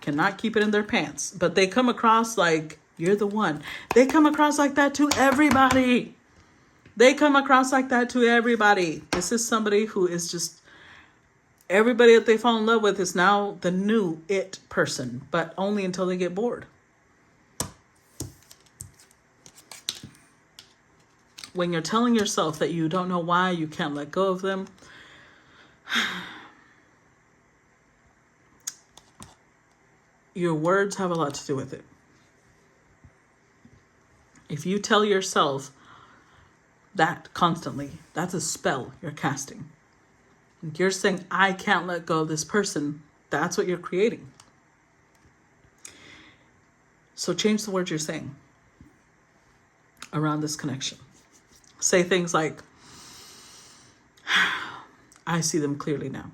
cannot keep it in their pants. But they come across like you're the one. They come across like that to everybody. This is somebody who is just, everybody that they fall in love with is now the new it person, but only until they get bored. When you're telling yourself that you don't know why you can't let go of them, your words have a lot to do with it. If you tell yourself that constantly, that's a spell you're casting. You're saying, I can't let go of this person. That's what you're creating. So change the words you're saying around this connection. Say things like, I see them clearly now.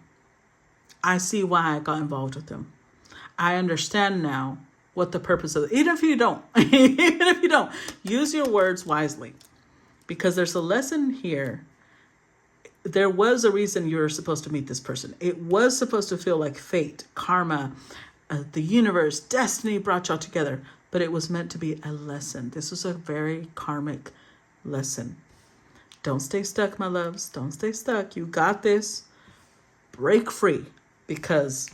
I see why I got involved with them. I understand now what the purpose of it. Even if you don't, use your words wisely, because there's a lesson here. There was a reason you were supposed to meet this person. It was supposed to feel like fate, karma, the universe, destiny brought y'all together, but it was meant to be a lesson. This was a very karmic lesson. Don't stay stuck, my loves. Don't stay stuck. You got this. Break free, because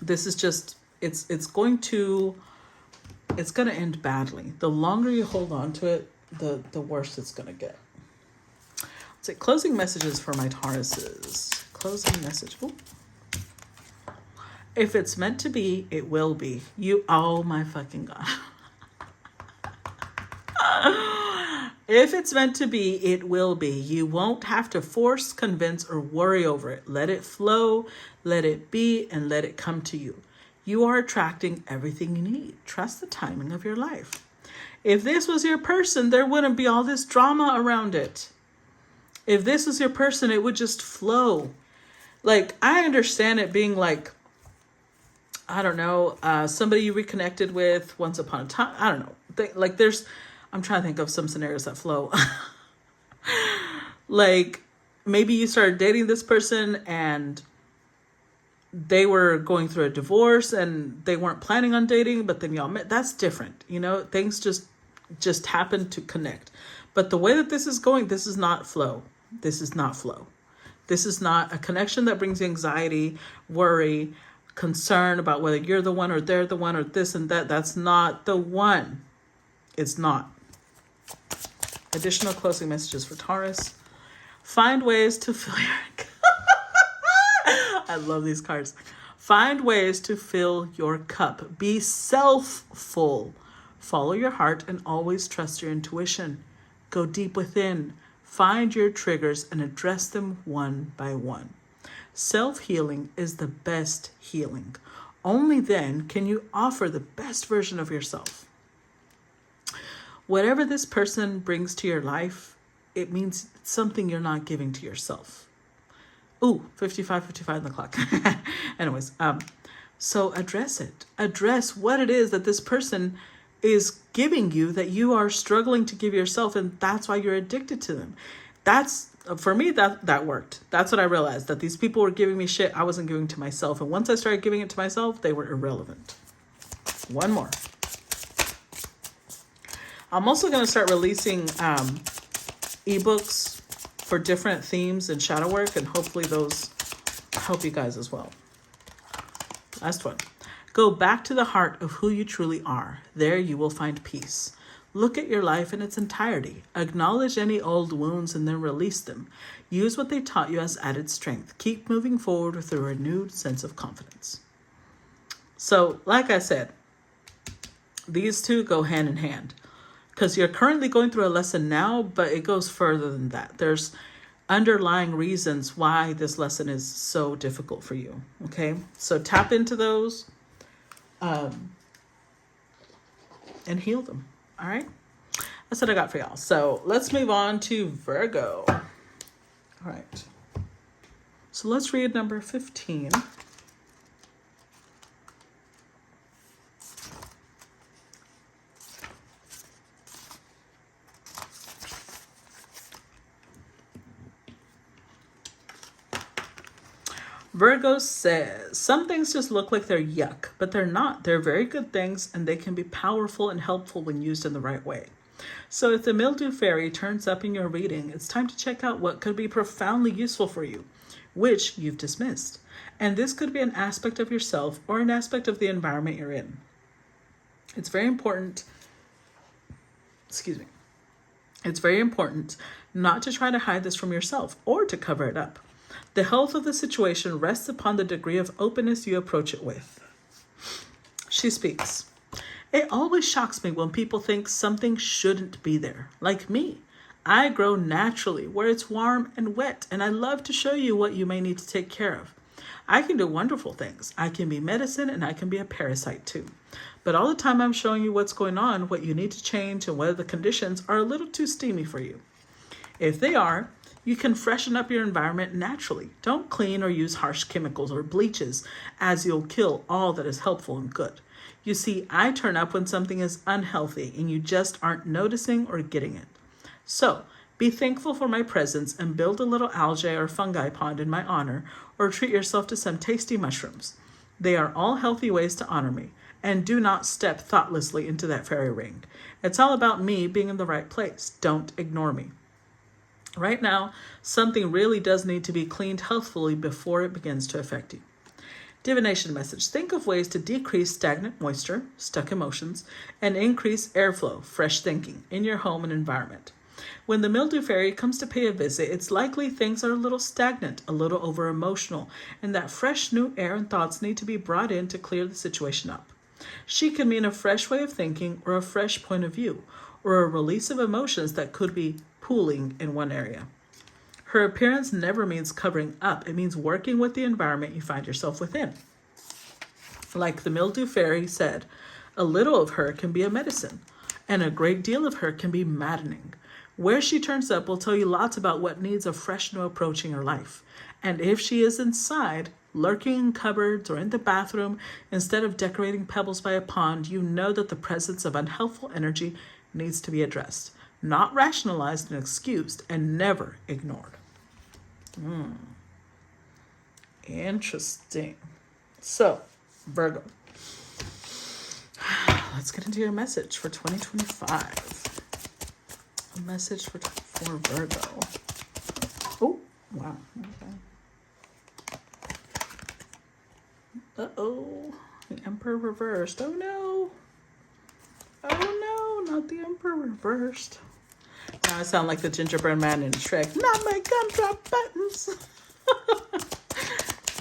this is just, it's going to end badly. The longer you hold on to it, the worse it's going to get. So closing messages for my Tauruses. Closing message. Ooh. If it's meant to be, it will be. Oh my fucking God. If it's meant to be, it will be. You won't have to force, convince, or worry over it. Let it flow, let it be, and let it come to you. You are attracting everything you need. Trust the timing of your life. If this was your person, there wouldn't be all this drama around it. If this was your person, it would just flow. Like, I understand it being like, I don't know, somebody you reconnected with once upon a time. I don't know. I'm trying to think of some scenarios that flow. Like, maybe you started dating this person and they were going through a divorce and they weren't planning on dating, but then y'all met. That's different. You know, things just happen to connect. But the way that this is going, this is not flow. This is not flow. This is not a connection that brings anxiety, worry, concern about whether you're the one or they're the one or this and that. That's not the one. It's not. Additional closing messages for Taurus. Find ways to fill your... I love these cards. Find ways to fill your cup. Be self-full. Follow your heart and always trust your intuition. Go deep within. Find your triggers and address them one by one. Self-healing is the best healing. Only then can you offer the best version of yourself. Whatever this person brings to your life, it means something you're not giving to yourself. Ooh, 55 on the clock. Anyways, so address it. Address what it is that this person is giving you that you are struggling to give yourself, and that's why you're addicted to them. That's, for me, that worked. That's what I realized, that these people were giving me shit I wasn't giving to myself. And once I started giving it to myself, they were irrelevant. One more. I'm also going to start releasing ebooks for different themes and shadow work, and hopefully those help you guys as well. Last one. Go back to the heart of who you truly are. There you will find peace. Look at your life in its entirety. Acknowledge any old wounds and then release them. Use what they taught you as added strength. Keep moving forward with a renewed sense of confidence. So, like I said, these two go hand in hand. Because you're currently going through a lesson now, but it goes further than that. There's underlying reasons why this lesson is so difficult for you. Okay, so tap into those and heal them. All right, that's what I got for y'all. So let's move on to Virgo. All right, so let's read number 15. Virgo says, some things just look like they're yuck, but they're not. They're very good things, and they can be powerful and helpful when used in the right way. So if the mildew fairy turns up in your reading, it's time to check out what could be profoundly useful for you, which you've dismissed. And this could be an aspect of yourself or an aspect of the environment you're in. It's very important, it's very important not to try to hide this from yourself or to cover it up. The health of the situation rests upon the degree of openness you approach it with. She speaks. It always shocks me when people think something shouldn't be there. Like me. I grow naturally where it's warm and wet, and I love to show you what you may need to take care of. I can do wonderful things. I can be medicine, and I can be a parasite too. But all the time I'm showing you what's going on, what you need to change, and whether the conditions are a little too steamy for you. If they are, you can freshen up your environment naturally. Don't clean or use harsh chemicals or bleaches, as you'll kill all that is helpful and good. You see, I turn up when something is unhealthy and you just aren't noticing or getting it. So, be thankful for my presence and build a little algae or fungi pond in my honor, or treat yourself to some tasty mushrooms. They are all healthy ways to honor me, and do not step thoughtlessly into that fairy ring. It's all about me being in the right place. Don't ignore me. Right now, something really does need to be cleaned healthfully before it begins to affect you. Divination message. Think of ways to decrease stagnant moisture, stuck emotions, and increase airflow, fresh thinking, in your home and environment. When the mildew fairy comes to pay a visit, it's likely things are a little stagnant, a little over-emotional, and that fresh new air and thoughts need to be brought in to clear the situation up. She can mean a fresh way of thinking or a fresh point of view, or a release of emotions that could be pooling in one area. Her appearance never means covering up. It means working with the environment you find yourself within. Like the mildew fairy said, a little of her can be a medicine, and a great deal of her can be maddening. Where she turns up will tell you lots about what needs a fresh new approach in your life. And if she is inside, lurking in cupboards or in the bathroom, instead of decorating pebbles by a pond, you know that the presence of unhelpful energy needs to be addressed, not rationalized and excused, and never ignored. Interesting. So, Virgo, let's get into your message for 2025. A message for Virgo. Oh, wow. Okay. Uh-oh. The Emperor reversed. Oh, no. Oh, no. Not the Emperor reversed. Now I sound like the gingerbread man in Shrek. Not my gumdrop buttons.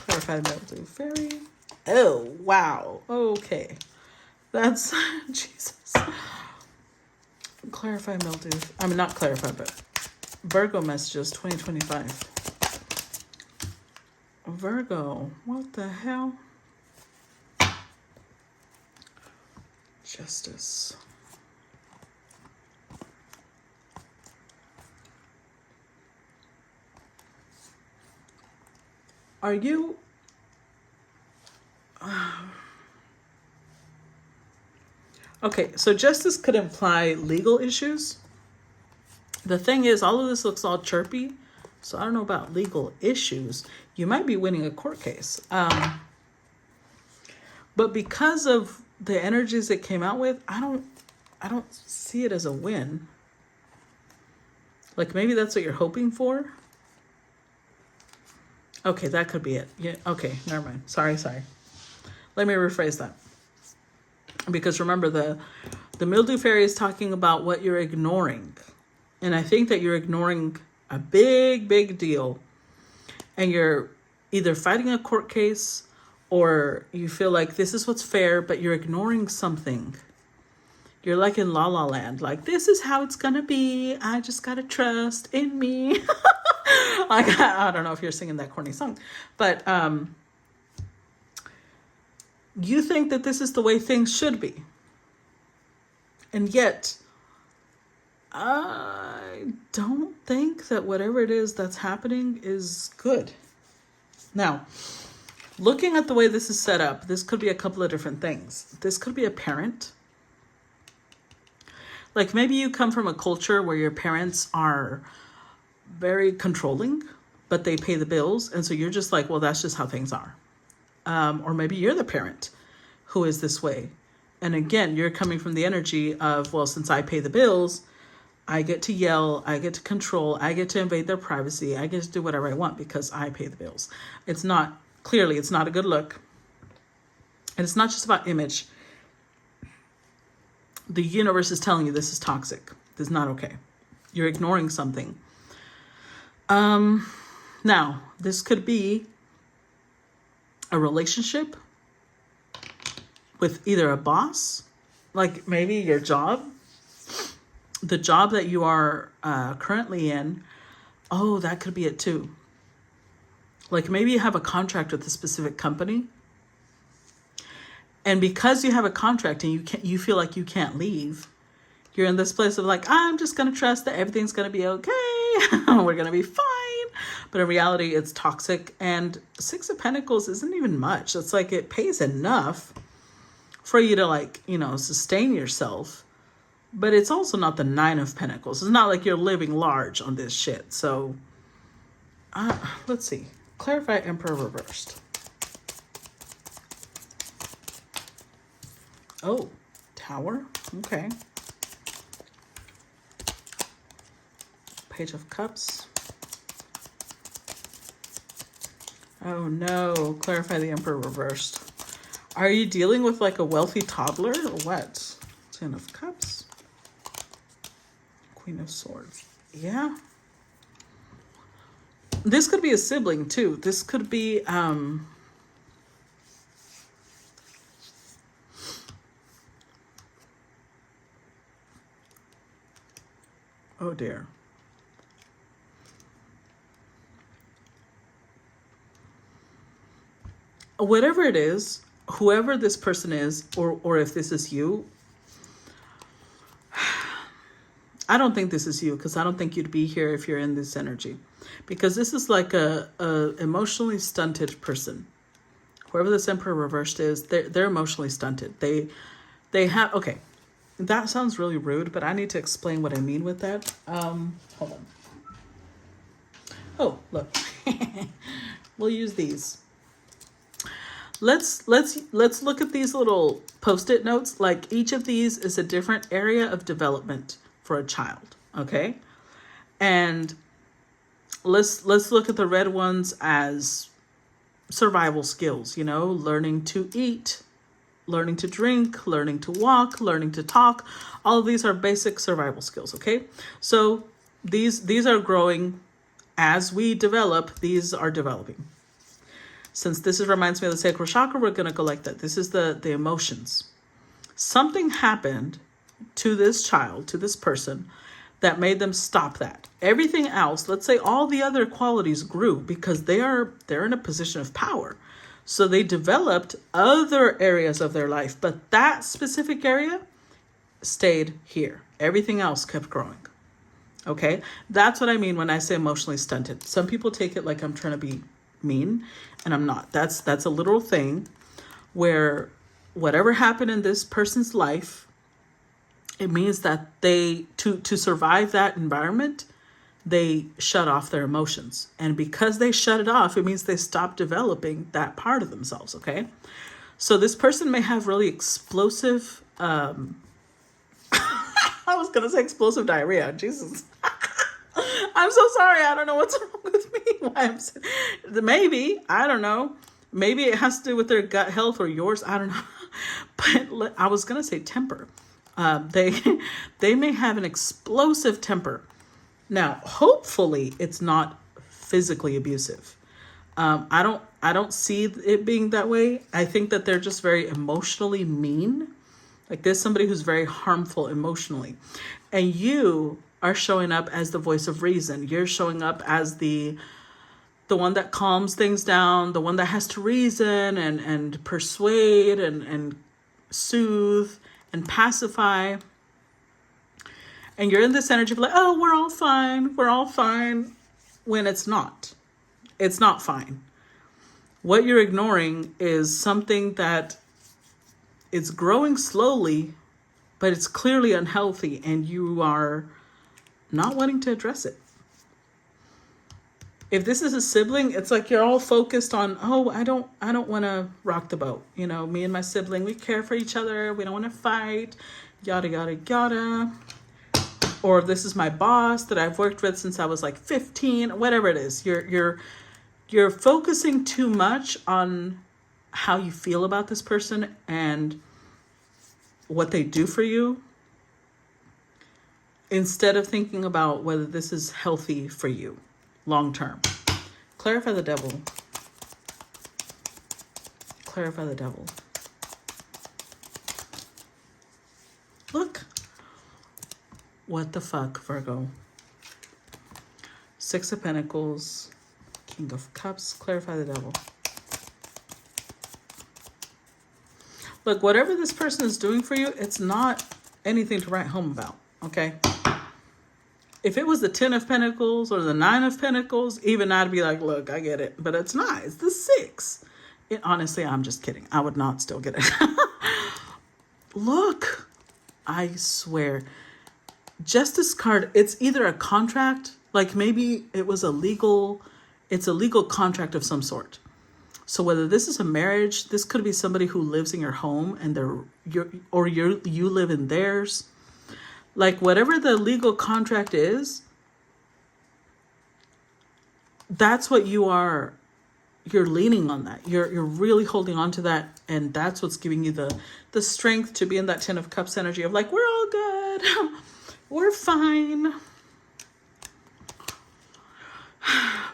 Clarify the mildew fairy. Oh, wow. Okay. That's, Jesus. Clarify mildew. I mean, not clarify, but Virgo messages 2025. Virgo, what the hell? Justice. Are you... Okay, so justice could imply legal issues. The thing is, all of this looks all chirpy, so I don't know about legal issues. You might be winning a court case. But because of the energies it came out with, I don't see it as a win. Like maybe that's what you're hoping for. Okay, that could be it. Yeah, okay, never mind. Sorry. Let me rephrase that. Because remember, the mildew fairy is talking about what you're ignoring. And I think that you're ignoring a big deal. And you're either fighting a court case or you feel like this is what's fair, but you're ignoring something. You're like in La La Land. Like, this is how it's going to be. I just got to trust in me. Like, I don't know if you're singing that corny song. But you think that this is the way things should be. And yet, I don't think that whatever it is that's happening is good. Now, looking at the way this is set up, this could be a couple of different things. This could be a parent. Like maybe you come from a culture where your parents are very controlling, but they pay the bills. And so you're just like, well, that's just how things are. Or maybe you're the parent who is this way. And again, you're coming from the energy of, well, since I pay the bills, I get to yell, I get to control, I get to invade their privacy, I get to do whatever I want because I pay the bills. It's not a good look. And it's not just about image. The universe is telling you this is toxic. This is not okay. You're ignoring something. Now, this could be a relationship with either a boss, like maybe your job, the job that you are currently in. Oh, that could be it too. Like maybe you have a contract with a specific company. And because you have a contract and you feel like you can't leave, you're in this place of like, I'm just going to trust that everything's going to be okay. We're going to be fine. But in reality, it's toxic. And Six of Pentacles isn't even much. It's like it pays enough for you to like, sustain yourself. But it's also not the Nine of Pentacles. It's not like you're living large on this shit. So let's see. Clarify Emperor reversed. Oh, Tower. Okay. Page of Cups. Oh no. Clarify the Emperor reversed. Are you dealing with like a wealthy toddler or what? Ten of Cups. Queen of Swords. Yeah. This could be a sibling too. This could be oh dear. Whatever it is, whoever this person is, or if this is you, I don't think this is you because I don't think you'd be here if you're in this energy. Because this is like a emotionally stunted person. Whoever this Emperor reversed is, they're emotionally stunted. They have, okay, that sounds really rude, but I need to explain what I mean with that. Hold on. Oh, look. We'll use these. Let's look at these little post-it notes. Like each of these is a different area of development for a child, okay? And let's look at the red ones as survival skills, you know, learning to eat, learning to drink, learning to walk, learning to talk. All of these are basic survival skills, okay? So these are growing as we develop, these are developing. Since reminds me of the sacral chakra, we're going to go like that. This is the emotions. Something happened to this child, to this person, that made them stop that. Everything else, let's say all the other qualities grew because they're in a position of power. So they developed other areas of their life, but that specific area stayed here. Everything else kept growing. Okay? That's what I mean when I say emotionally stunted. Some people take it like I'm trying to be mean, and I'm not. That's a literal thing where whatever happened in this person's life, it means that they to survive that environment, they shut off their emotions. And because they shut it off, it means they stop developing that part of themselves, okay? So this person may have really explosive I was going to say explosive diarrhea. Jesus. I'm so sorry. I don't know what's wrong with me. Why I'm saying, maybe, I don't know. Maybe it has to do with their gut health or yours. I don't know. But I was going to say temper. They may have an explosive temper. Now, hopefully it's not physically abusive. I don't see it being that way. I think that they're just very emotionally mean. Like there's somebody who's very harmful emotionally. And you are showing up as the voice of reason. You're showing up as the one that calms things down, the one that has to reason and persuade and soothe and pacify. And you're in this energy of like, oh, we're all fine, when it's not. It's not fine. What you're ignoring is something that it's growing slowly, but it's clearly unhealthy, and you are not wanting to address it. If this is a sibling, it's like you're all focused on, oh, I don't want to rock the boat. You know, me and my sibling, we care for each other. We don't want to fight, yada, yada, yada. Or this is my boss that I've worked with since I was like 15, whatever it is. You're focusing too much on how you feel about this person and what they do for you, instead of thinking about whether this is healthy for you long term. Clarify the devil. Clarify the devil. Look. What the fuck, Virgo? Six of Pentacles, King of Cups. Clarify the devil. Look, whatever this person is doing for you, it's not anything to write home about, okay? If it was the 10 of Pentacles or the 9 of Pentacles, even I'd be like, look, I get it. But it's not. It's the 6. Honestly, I'm just kidding. I would not still get it. Look, I swear. Justice card, it's either a contract, like maybe it's a legal contract of some sort. So whether this is a marriage, this could be somebody who lives in your home and you live in theirs. Like whatever the legal contract is, that's what you're leaning on that. You're really holding on to that, and that's what's giving you the strength to be in that 10 of Cups energy of like, we're all good. We're fine.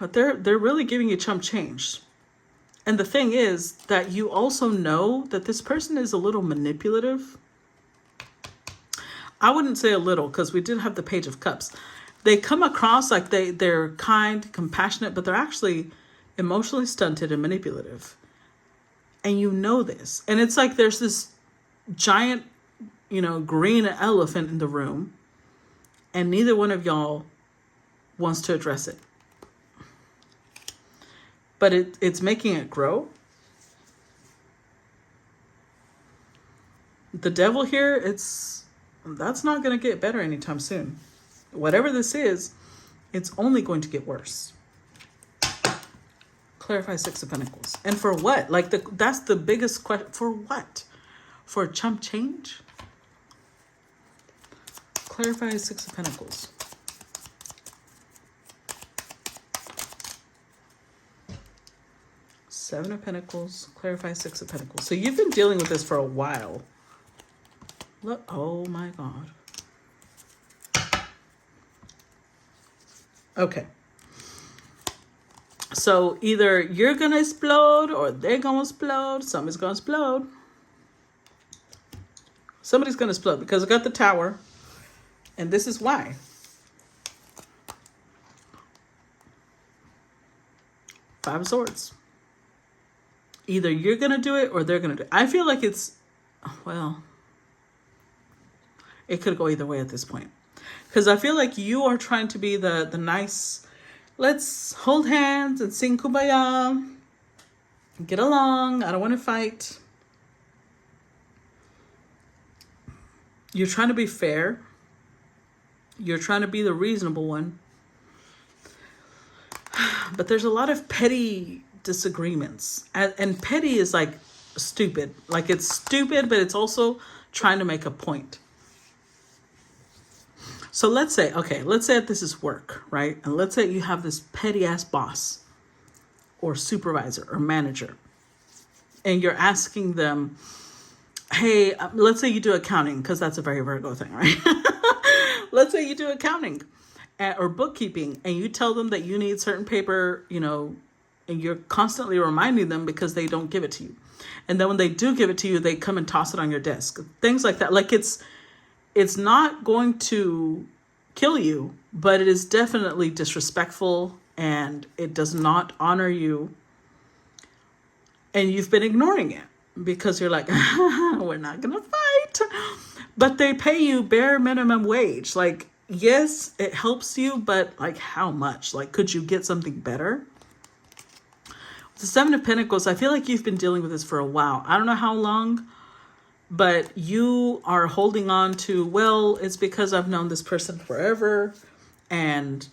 But they're really giving you chump change. And the thing is that you also know that this person is a little manipulative. I wouldn't say a little, because we did have the Page of Cups. They come across like they're kind, compassionate, but they're actually emotionally stunted and manipulative. And you know this. And it's like there's this giant, green elephant in the room, and neither one of y'all wants to address it. But it's making it grow. The devil here, that's not going to get better anytime soon. Whatever this is, it's only going to get worse. Clarify Six of Pentacles. And for what? Like, that's the biggest question. For what? For chump change? Clarify Six of Pentacles. Seven of Pentacles. Clarify Six of Pentacles. So you've been dealing with this for a while. Look. Oh my God. Okay. So either you're going to explode or they're going to explode. Somebody's going to explode. Somebody's going to explode because I got the Tower. And this is why. Five of Swords. Either you're going to do it or they're going to do it. I feel like it's, well, it could go either way at this point. Because I feel like you are trying to be the nice, let's hold hands and sing Kumbaya. Get along. I don't want to fight. You're trying to be fair. You're trying to be the reasonable one. But there's a lot of petty disagreements. And petty is like stupid. Like it's stupid, but it's also trying to make a point. So let's say that this is work, right? And let's say you have this petty ass boss or supervisor or manager. And you're asking them, hey, let's say you do accounting, because that's a very Virgo thing, right? Let's say you do accounting or bookkeeping and you tell them that you need certain paper, and you're constantly reminding them because they don't give it to you. And then when they do give it to you, they come and toss it on your desk. Things like that. Like it's not going to kill you, but it is definitely disrespectful and it does not honor you. And you've been ignoring it because you're like, we're not going to fight. But they pay you bare minimum wage. Like, yes, it helps you, but like how much? Like, could you get something better? The Seven of Pentacles, I feel like you've been dealing with this for a while. I don't know how long, but you are holding on to, well, it's because I've known this person forever and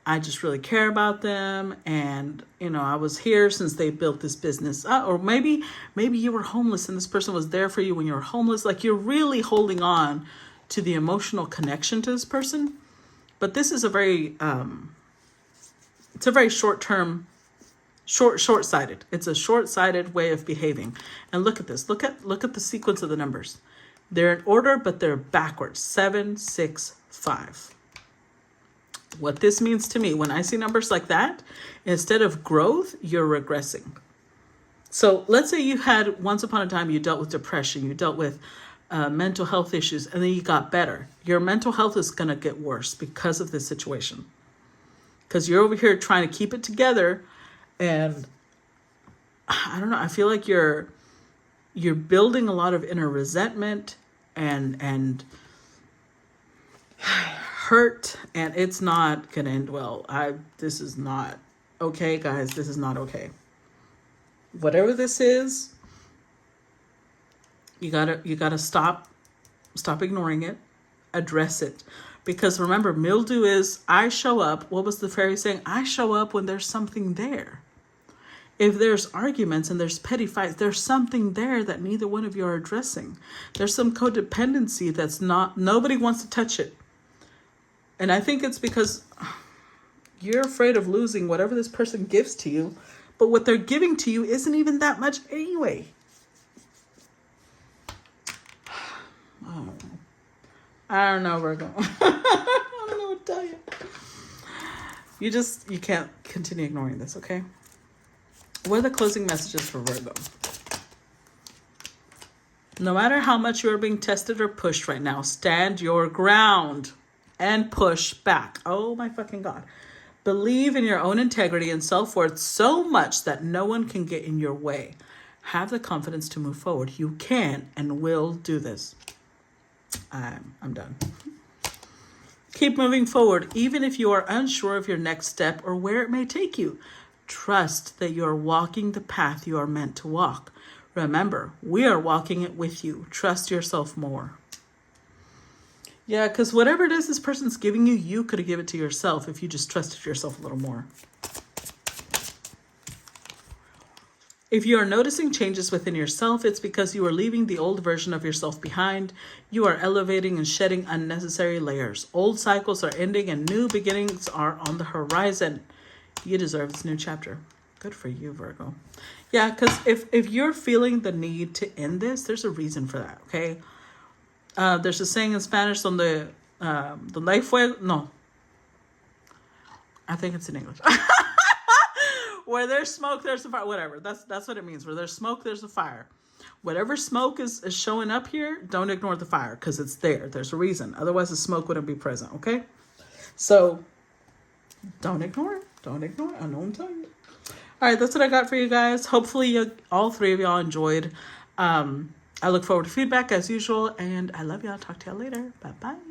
I just really care about them. And, I was here since they built this business. Or maybe you were homeless and this person was there for you when you were homeless. Like you're really holding on to the emotional connection to this person. But this is a very, it's a very short-term, short-sighted. It's a short-sighted way of behaving. And look at this. Look at the sequence of the numbers. They're in order, but they're backwards. 7, 6, 5. What this means to me, when I see numbers like that, instead of growth, you're regressing. So let's say you had, once upon a time, you dealt with depression, you dealt with mental health issues, and then you got better. Your mental health is going to get worse because of this situation. Because you're over here trying to keep it together. And I don't know, I feel like you're building a lot of inner resentment and hurt, and it's not gonna end well. This is not okay, guys. This is not okay. Whatever this is, you gotta stop ignoring it, address it. Because remember, mildew is I show up. What was the fairy saying? I show up when there's something there. If there's arguments and there's petty fights, there's something there that neither one of you are addressing. There's some codependency that's nobody wants to touch it. And I think it's because you're afraid of losing whatever this person gives to you. But what they're giving to you isn't even that much anyway. I don't know, Virgo. I don't know what to tell you. You can't continue ignoring this, okay? What are the closing messages for Virgo? No matter how much you are being tested or pushed right now, stand your ground and push back. Oh my fucking God. Believe in your own integrity and self-worth so much that no one can get in your way. Have the confidence to move forward. You can and will do this. I'm done. Keep moving forward, even if you are unsure of your next step or where it may take you. Trust that you are walking the path you are meant to walk. Remember, we are walking it with you. Trust yourself more. Yeah, because whatever it is this person's giving you, you could have given it to yourself if you just trusted yourself a little more. If you are noticing changes within yourself, it's because you are leaving the old version of yourself behind. You are elevating and shedding unnecessary layers. Old cycles are ending and new beginnings are on the horizon. You deserve this new chapter. Good for you, Virgo. Yeah, because if you're feeling the need to end this, there's a reason for that, okay? There's a saying in Spanish, donde hay fuego, no, I think it's in English. Where there's smoke, there's a fire. Whatever. That's what it means. Where there's smoke, there's a fire. Whatever smoke is showing up here, don't ignore the fire because it's there. There's a reason. Otherwise, the smoke wouldn't be present, okay? So, don't ignore it. Don't ignore it. I know I'm telling you. All right, that's what I got for you guys. Hopefully, all three of y'all enjoyed. I look forward to feedback as usual, and I love y'all. Talk to y'all later. Bye-bye.